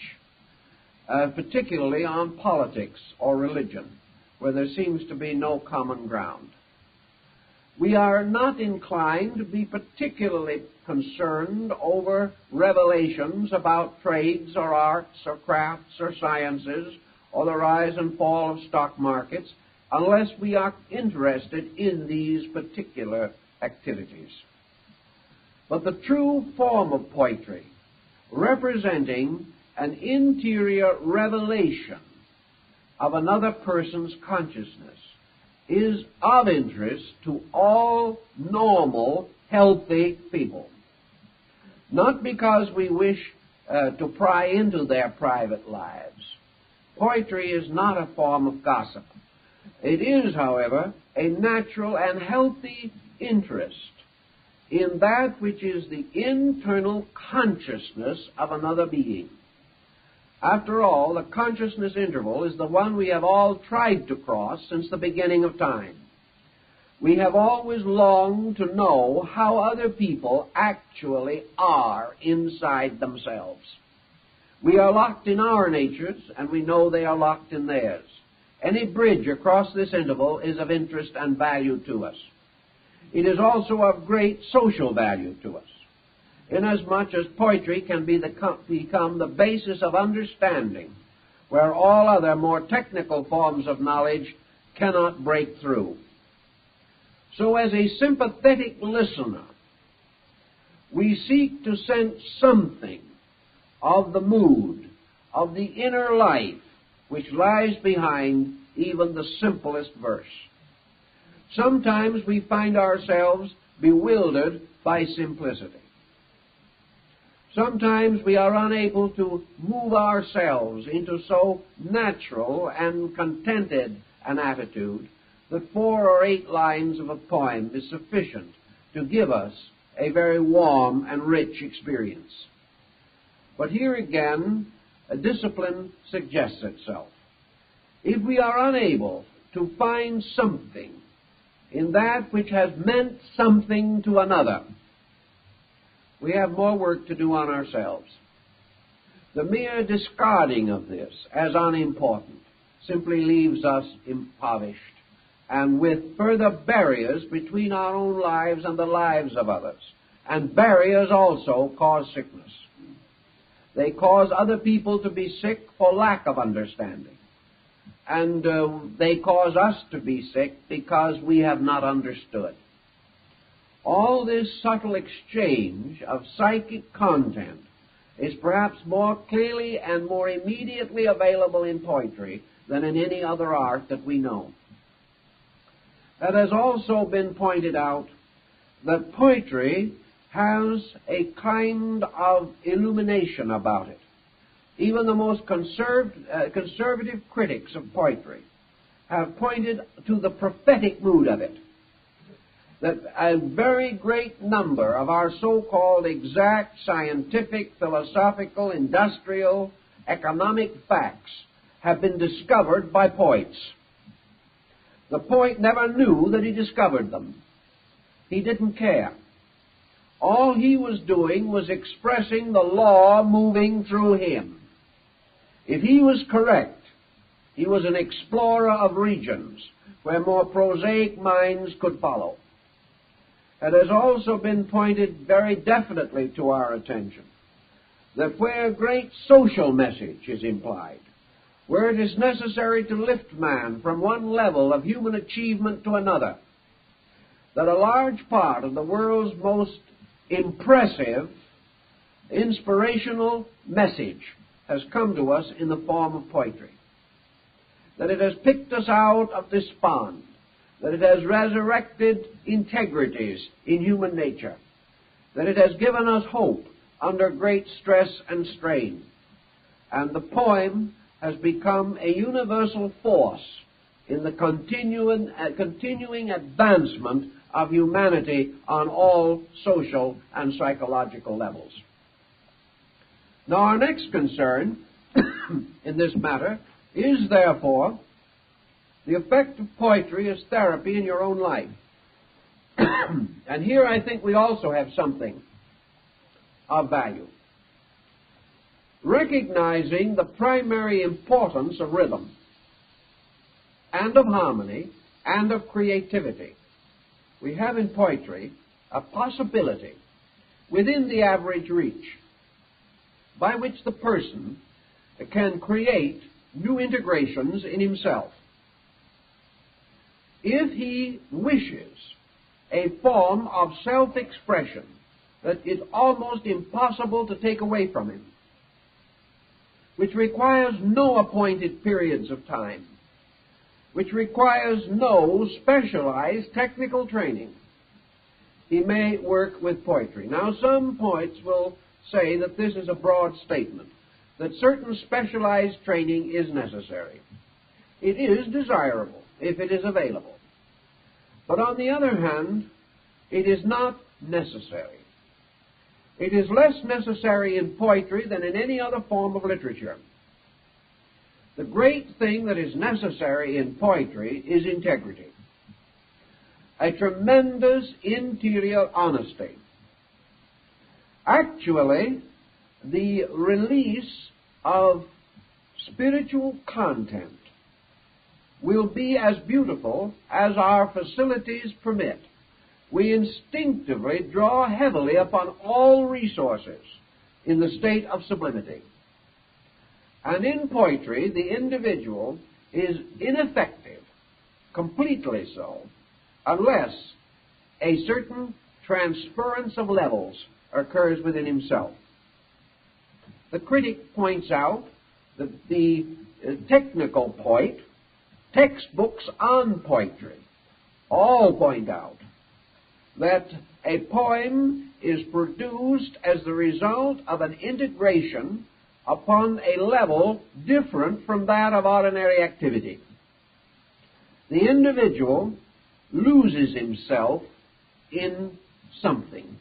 particularly on politics or religion, where there seems to be no common ground. We are not inclined to be particularly concerned over revelations about trades or arts or crafts or sciences or the rise and fall of stock markets unless we are interested in these particular activities. But the true form of poetry, representing an interior revelation, of another person's consciousness is of interest to all normal, healthy people. Not because we wish to pry into their private lives. Poetry is not a form of gossip. It is, however, a natural and healthy interest in that which is the internal consciousness of another being. After all, the consciousness interval is the one we have all tried to cross since the beginning of time. We have always longed to know how other people actually are inside themselves. We are locked in our natures, and we know they are locked in theirs. Any bridge across this interval is of interest and value to us. It is also of great social value to us, inasmuch as poetry can become the basis of understanding, where all other more technical forms of knowledge cannot break through. So as a sympathetic listener, we seek to sense something of the mood, of the inner life, which lies behind even the simplest verse. Sometimes we find ourselves bewildered by simplicity. Sometimes we are unable to move ourselves into so natural and contented an attitude that 4 or 8 lines of a poem is sufficient to give us a very warm and rich experience. But here again, a discipline suggests itself. If we are unable to find something in that which has meant something to another, we have more work to do on ourselves. The mere discarding of this as unimportant simply leaves us impoverished and with further barriers between our own lives and the lives of others. And barriers also cause sickness. They cause other people to be sick for lack of understanding. And they cause us to be sick because we have not understood. All this subtle exchange of psychic content is perhaps more clearly and more immediately available in poetry than in any other art that we know. It has also been pointed out that poetry has a kind of illumination about it. Even the most conservative critics of poetry have pointed to the prophetic mood of it, that a very great number of our so-called exact scientific, philosophical, industrial, economic facts have been discovered by poets. The poet never knew that he discovered them. He didn't care. All he was doing was expressing the law moving through him. If he was correct, he was an explorer of regions where more prosaic minds could follow. It has also been pointed very definitely to our attention that where a great social message is implied, where it is necessary to lift man from one level of human achievement to another, that a large part of the world's most impressive, inspirational message has come to us in the form of poetry. That it has picked us out of despond, that it has resurrected integrities in human nature, that it has given us hope under great stress and strain. And the poem has become a universal force in the continuing advancement of humanity on all social and psychological levels. Now, our next concern in this matter is, therefore, the effect of poetry as therapy in your own life. And here I think we also have something of value. Recognizing the primary importance of rhythm and of harmony and of creativity, we have in poetry a possibility within the average reach by which the person can create new integrations in himself. If he wishes a form of self-expression that is almost impossible to take away from him, which requires no appointed periods of time, which requires no specialized technical training, he may work with poetry. Now, some poets will say that this is a broad statement, that certain specialized training is necessary. It is desirable if it is available. But on the other hand, it is not necessary. It is less necessary in poetry than in any other form of literature. The great thing that is necessary in poetry is integrity, a tremendous interior honesty. Actually, the release of spiritual content will be as beautiful as our facilities permit. We instinctively draw heavily upon all resources in the state of sublimity. And in poetry, the individual is ineffective, completely so, unless a certain transference of levels occurs within himself. The critic points out that the technical poet, textbooks on poetry, all point out that a poem is produced as the result of an integration upon a level different from that of ordinary activity. The individual loses himself in something.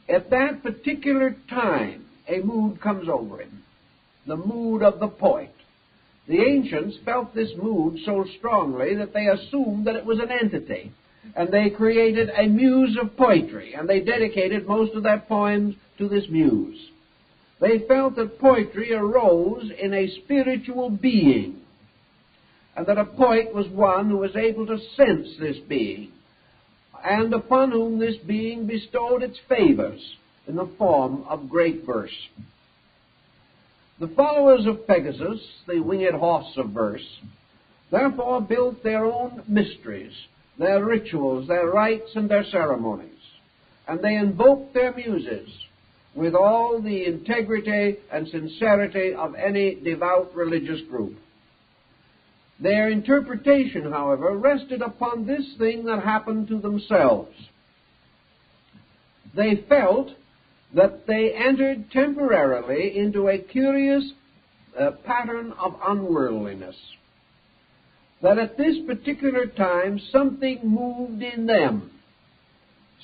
At that particular time, a mood comes over him, the mood of the poet. The ancients felt this mood so strongly that they assumed that it was an entity, and they created a muse of poetry, and they dedicated most of their poems to this muse. They felt that poetry arose in a spiritual being, and that a poet was one who was able to sense this being, and upon whom this being bestowed its favors in the form of great verse. The followers of Pegasus, the winged horse of verse, therefore built their own mysteries, their rituals, their rites, and their ceremonies, and they invoked their muses with all the integrity and sincerity of any devout religious group. Their interpretation, however, rested upon this thing that happened to themselves. They felt that they entered temporarily into a curious pattern of unworldliness, that at this particular time something moved in them,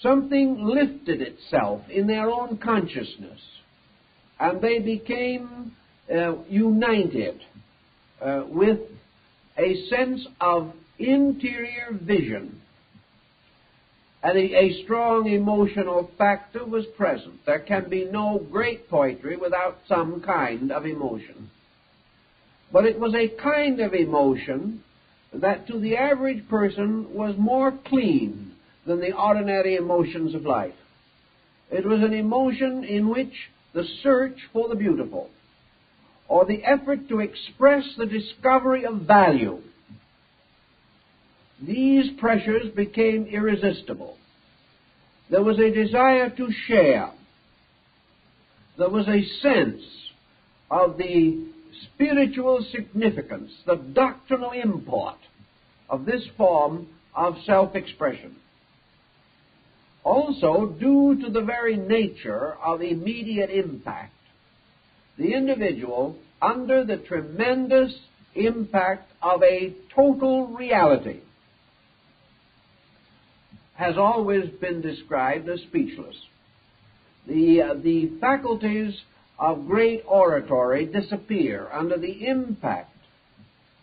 something lifted itself in their own consciousness, and they became united with a sense of interior vision, and a strong emotional factor was present. There can be no great poetry without some kind of emotion. But it was a kind of emotion that to the average person was more clean than the ordinary emotions of life. It was an emotion in which the search for the beautiful, or the effort to express the discovery of value, these pressures became irresistible. There was a desire to share. There was a sense of the spiritual significance, the doctrinal import of this form of self-expression. Also, due to the very nature of immediate impact, the individual, under the tremendous impact of a total reality, has always been described as speechless. The faculties of great oratory disappear under the impact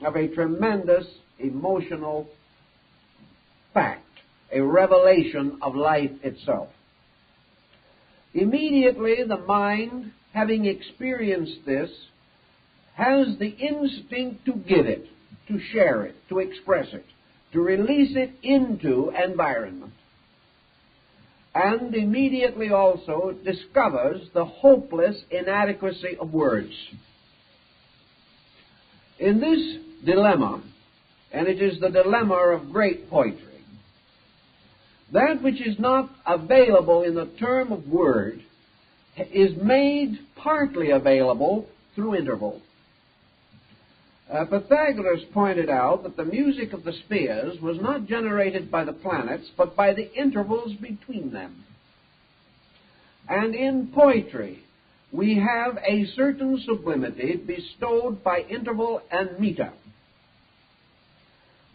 of a tremendous emotional fact, a revelation of life itself. Immediately the mind, having experienced this, has the instinct to give it, to share it, to express it, to release it into environment. And immediately also discovers the hopeless inadequacy of words. In this dilemma, and it is the dilemma of great poetry, that which is not available in the term of word is made partly available through interval. Pythagoras pointed out that the music of the spheres was not generated by the planets, but by the intervals between them. And in poetry, we have a certain sublimity bestowed by interval and meter.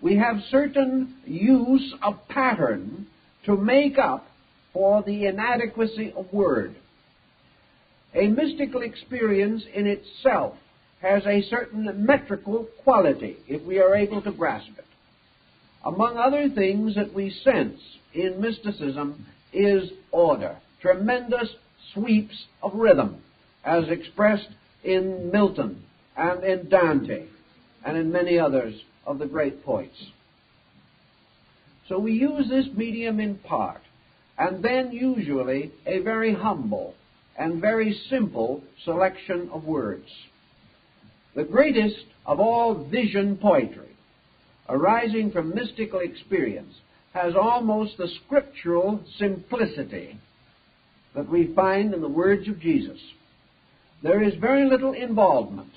We have certain use of pattern to make up for the inadequacy of word. A mystical experience in itself has a certain metrical quality, if we are able to grasp it. Among other things that we sense in mysticism is order, tremendous sweeps of rhythm, as expressed in Milton and in Dante and in many others of the great poets. So we use this medium in part, and then usually a very humble and very simple selection of words. The greatest of all vision poetry, arising from mystical experience, has almost the scriptural simplicity that we find in the words of Jesus. There is very little involvement.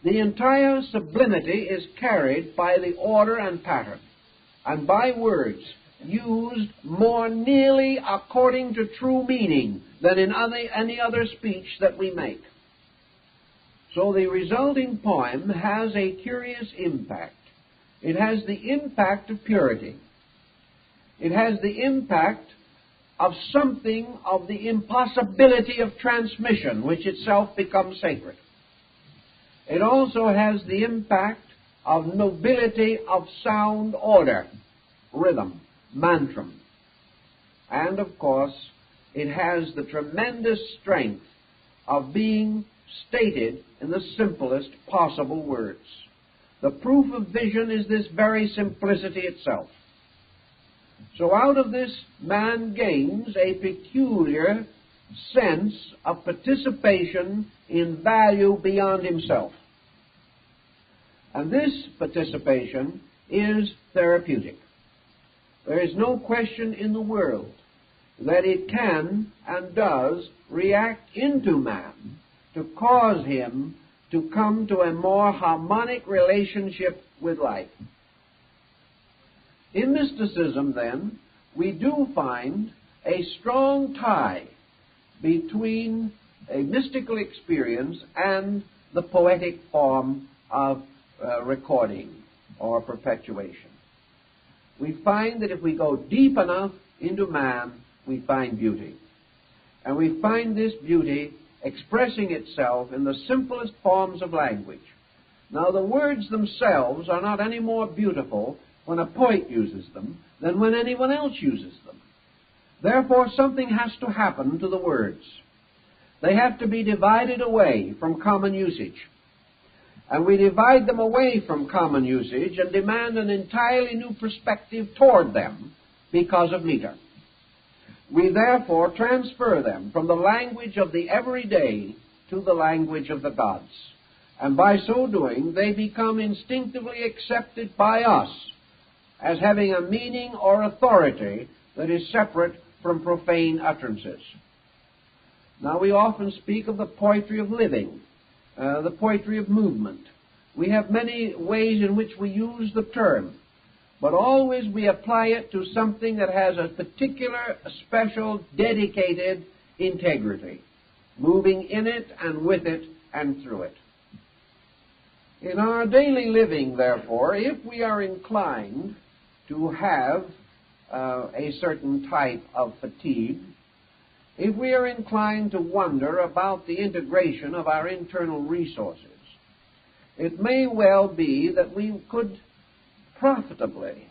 The entire sublimity is carried by the order and pattern, and by words used more nearly according to true meaning than in any other speech that we make. So the resulting poem has a curious impact. It has the impact of purity. It has the impact of something of the impossibility of transmission, which itself becomes sacred. It also has the impact of nobility of sound order, rhythm, mantram. And, of course, it has the tremendous strength of being stated in the simplest possible words. The proof of vision is this very simplicity itself. So out of this, man gains a peculiar sense of participation in value beyond himself. And this participation is therapeutic. There is no question in the world that it can and does react into man to cause him to come to a more harmonic relationship with life. In mysticism, then, we do find a strong tie between a mystical experience and the poetic form of recording or perpetuation. We find that if we go deep enough into man, we find beauty. And we find this beauty expressing itself in the simplest forms of language. Now, the words themselves are not any more beautiful when a poet uses them than when anyone else uses them. Therefore, something has to happen to the words. They have to be divided away from common usage. And we divide them away from common usage and demand an entirely new perspective toward them because of meter. We therefore transfer them from the language of the everyday to the language of the gods. And by so doing, they become instinctively accepted by us as having a meaning or authority that is separate from profane utterances. Now, we often speak of the poetry of living, the poetry of movement. We have many ways in which we use the term, but always we apply it to something that has a particular, special, dedicated integrity, moving in it and with it and through it. In our daily living, therefore, if we are inclined to have a certain type of fatigue, if we are inclined to wonder about the integration of our internal resources, it may well be that we could profitably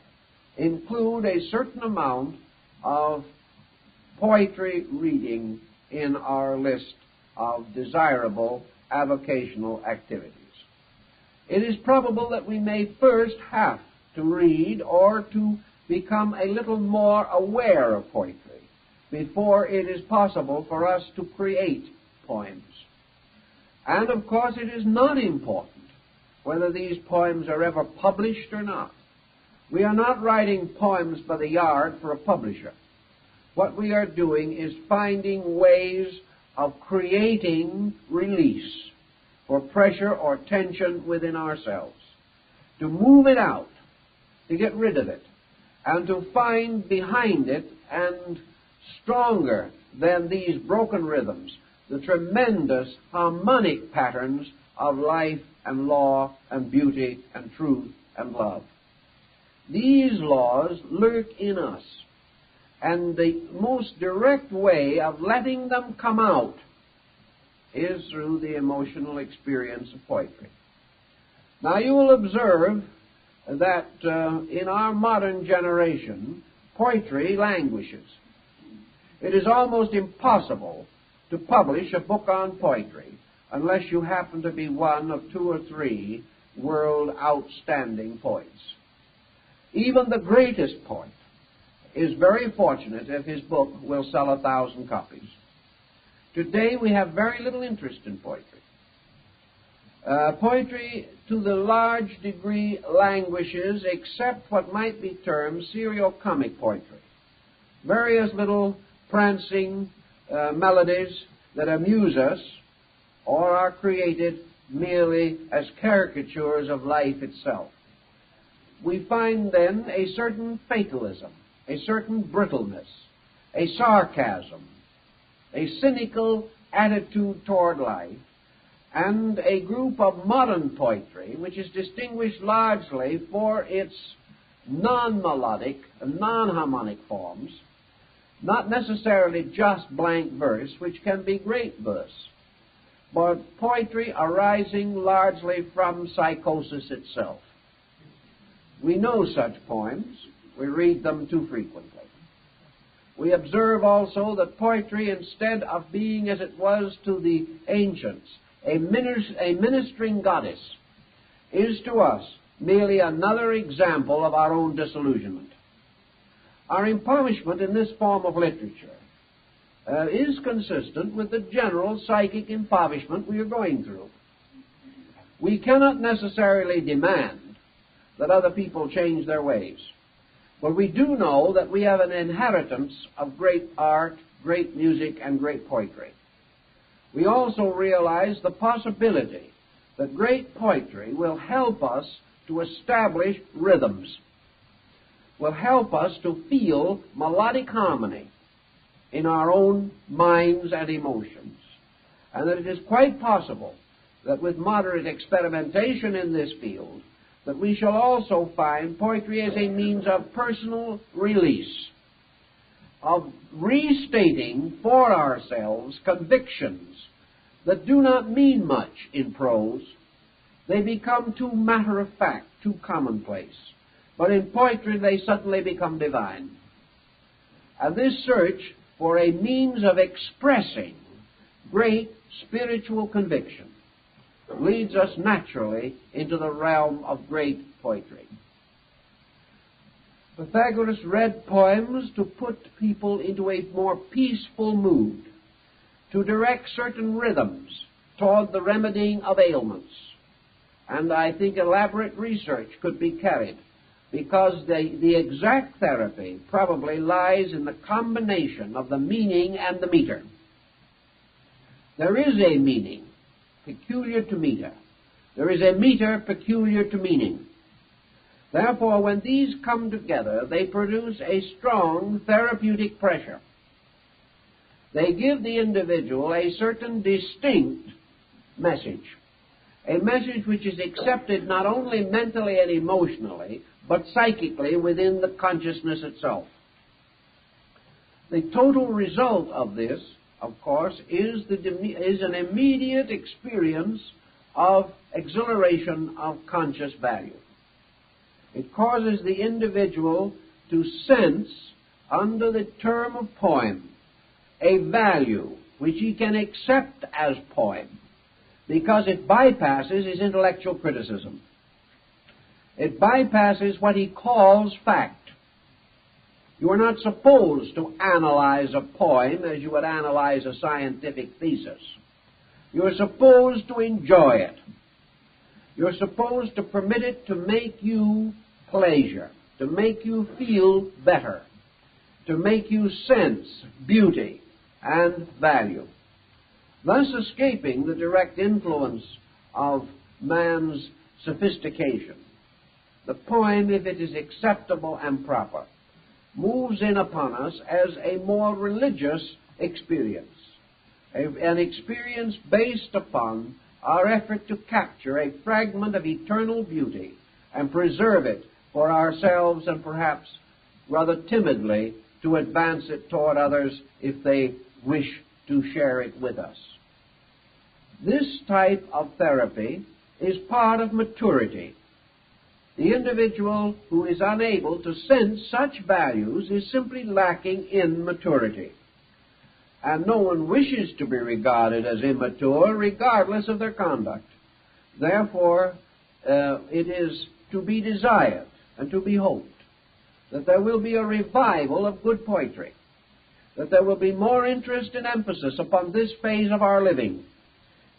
include a certain amount of poetry reading in our list of desirable avocational activities. It is probable that we may first have to read or to become a little more aware of poetry before it is possible for us to create poems. And, of course, it is not important whether these poems are ever published or not. We are not writing poems by the yard for a publisher. What we are doing is finding ways of creating release for pressure or tension within ourselves, to move it out, to get rid of it, and to find behind it, and stronger than these broken rhythms, the tremendous harmonic patterns of life and law and beauty and truth and love. These laws lurk in us, and the most direct way of letting them come out is through the emotional experience of poetry. Now you will observe that in our modern generation, poetry languishes. It is almost impossible to publish a book on poetry unless you happen to be one of 2 or 3 world outstanding poets. Even the greatest poet is very fortunate if his book will sell 1,000 copies. Today we have very little interest in poetry. Poetry, to the large degree, languishes, except what might be termed serio-comic poetry. Various little prancing melodies that amuse us or are created merely as caricatures of life itself. We find then a certain fatalism, a certain brittleness, a sarcasm, a cynical attitude toward life, and a group of modern poetry which is distinguished largely for its non-melodic and non-harmonic forms, not necessarily just blank verse, which can be great verse, but poetry arising largely from psychosis itself. We know such poems. We read them too frequently. We observe also that poetry, instead of being, as it was to the ancients, a ministering goddess, is to us merely another example of our own disillusionment. Our impoverishment in this form of literature is consistent with the general psychic impoverishment we are going through. We cannot necessarily demand that other people change their ways, but we do know that we have an inheritance of great art, great music, and great poetry. We also realize the possibility that great poetry will help us to establish rhythms, will help us to feel melodic harmony in our own minds and emotions, and that it is quite possible that with moderate experimentation in this field, that we shall also find poetry as a means of personal release, of restating for ourselves convictions that do not mean much in prose. They become too matter-of-fact, too commonplace. But in poetry they suddenly become divine. And this search for a means of expressing great spiritual conviction leads us naturally into the realm of great poetry. Pythagoras read poems to put people into a more peaceful mood, to direct certain rhythms toward the remedying of ailments. And I think elaborate research could be carried, because the exact therapy probably lies in the combination of the meaning and the meter. There is a meaning peculiar to meter. There is a meter peculiar to meaning. Therefore, when these come together, they produce a strong therapeutic pressure. They give the individual a certain distinct message, a message which is accepted not only mentally and emotionally, but psychically within the consciousness itself. The total result of this, of course, is an immediate experience of exhilaration of conscious value. It causes the individual to sense, under the term of poem, a value which he can accept as poem, because it bypasses his intellectual criticism. It bypasses what he calls fact. You are not supposed to analyze a poem as you would analyze a scientific thesis. You are supposed to enjoy it. You are supposed to permit it to make you pleasure, to make you feel better, to make you sense beauty and value, thus escaping the direct influence of man's sophistication. The poem, if it is acceptable and proper, moves in upon us as a more religious experience, an experience based upon our effort to capture a fragment of eternal beauty and preserve it for ourselves, and perhaps rather timidly to advance it toward others if they wish to share it with us. This type of therapy is part of maturity. The individual who is unable to sense such values is simply lacking in maturity. And no one wishes to be regarded as immature regardless of their conduct. Therefore, it is to be desired and to be hoped that there will be a revival of good poetry, that there will be more interest and emphasis upon this phase of our living,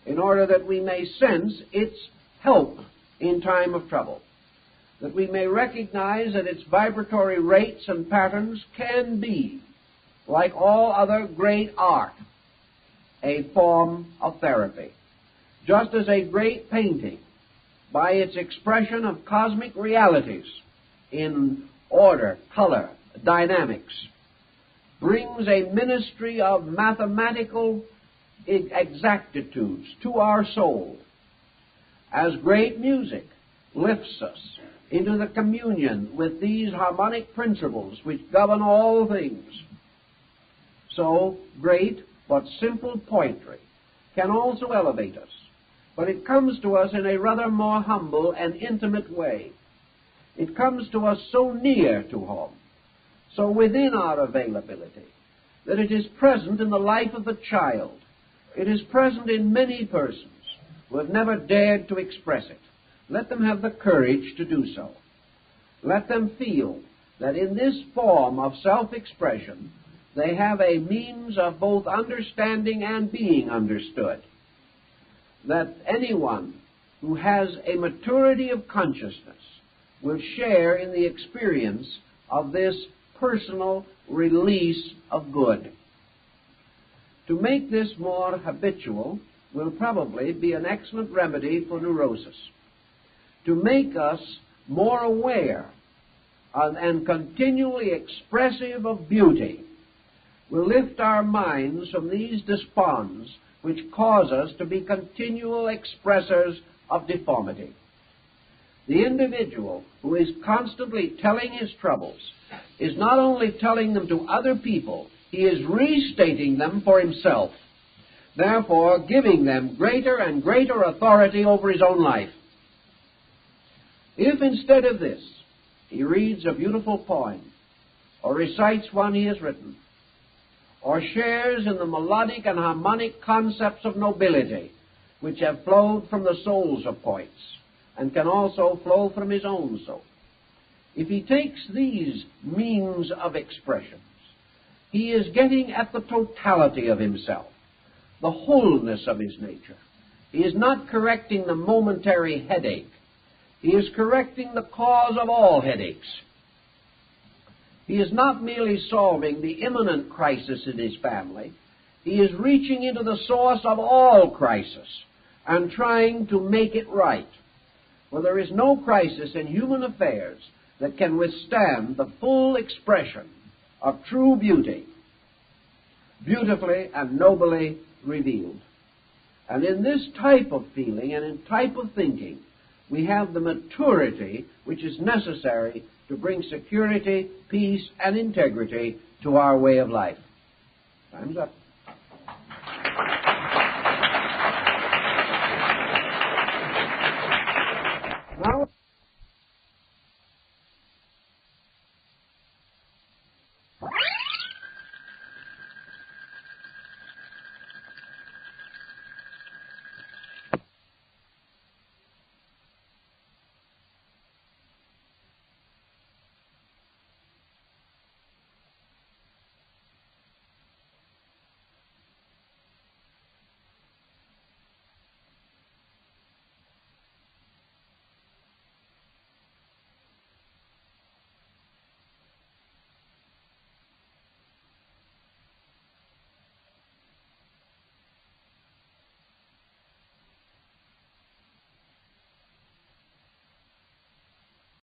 in order that we may sense its help in time of trouble, that we may recognize that its vibratory rates and patterns can be, like all other great art, a form of therapy, just as a great painting, by its expression of cosmic realities in order, color, dynamics, brings a ministry of mathematical exactitudes to our soul, as great music lifts us into the communion with these harmonic principles which govern all things. So great but simple poetry can also elevate us, but it comes to us in a rather more humble and intimate way. It comes to us so near to home, so within our availability, that it is present in the life of the child. It is present in many persons who have never dared to express it. Let them have the courage to do so. Let them feel that in this form of self-expression they have a means of both understanding and being understood. That anyone who has a maturity of consciousness will share in the experience of this personal release of good. To make this more habitual will probably be an excellent remedy for neurosis. To make us more aware and continually expressive of beauty will lift our minds from these desponds which cause us to be continual expressors of deformity. The individual who is constantly telling his troubles is not only telling them to other people, he is restating them for himself, therefore giving them greater and greater authority over his own life. If instead of this he reads a beautiful poem, or recites one he has written, or shares in the melodic and harmonic concepts of nobility which have flowed from the souls of poets, and can also flow from his own soul, if he takes these means of expressions, he is getting at the totality of himself, the wholeness of his nature. He is not correcting the momentary headache. He is correcting the cause of all headaches. He is not merely solving the imminent crisis in his family. He is reaching into the source of all crisis and trying to make it right. For there is no crisis in human affairs that can withstand the full expression of true beauty, beautifully and nobly revealed. And in this type of feeling and in type of thinking, we have the maturity which is necessary to bring security, peace, and integrity to our way of life. Time's up.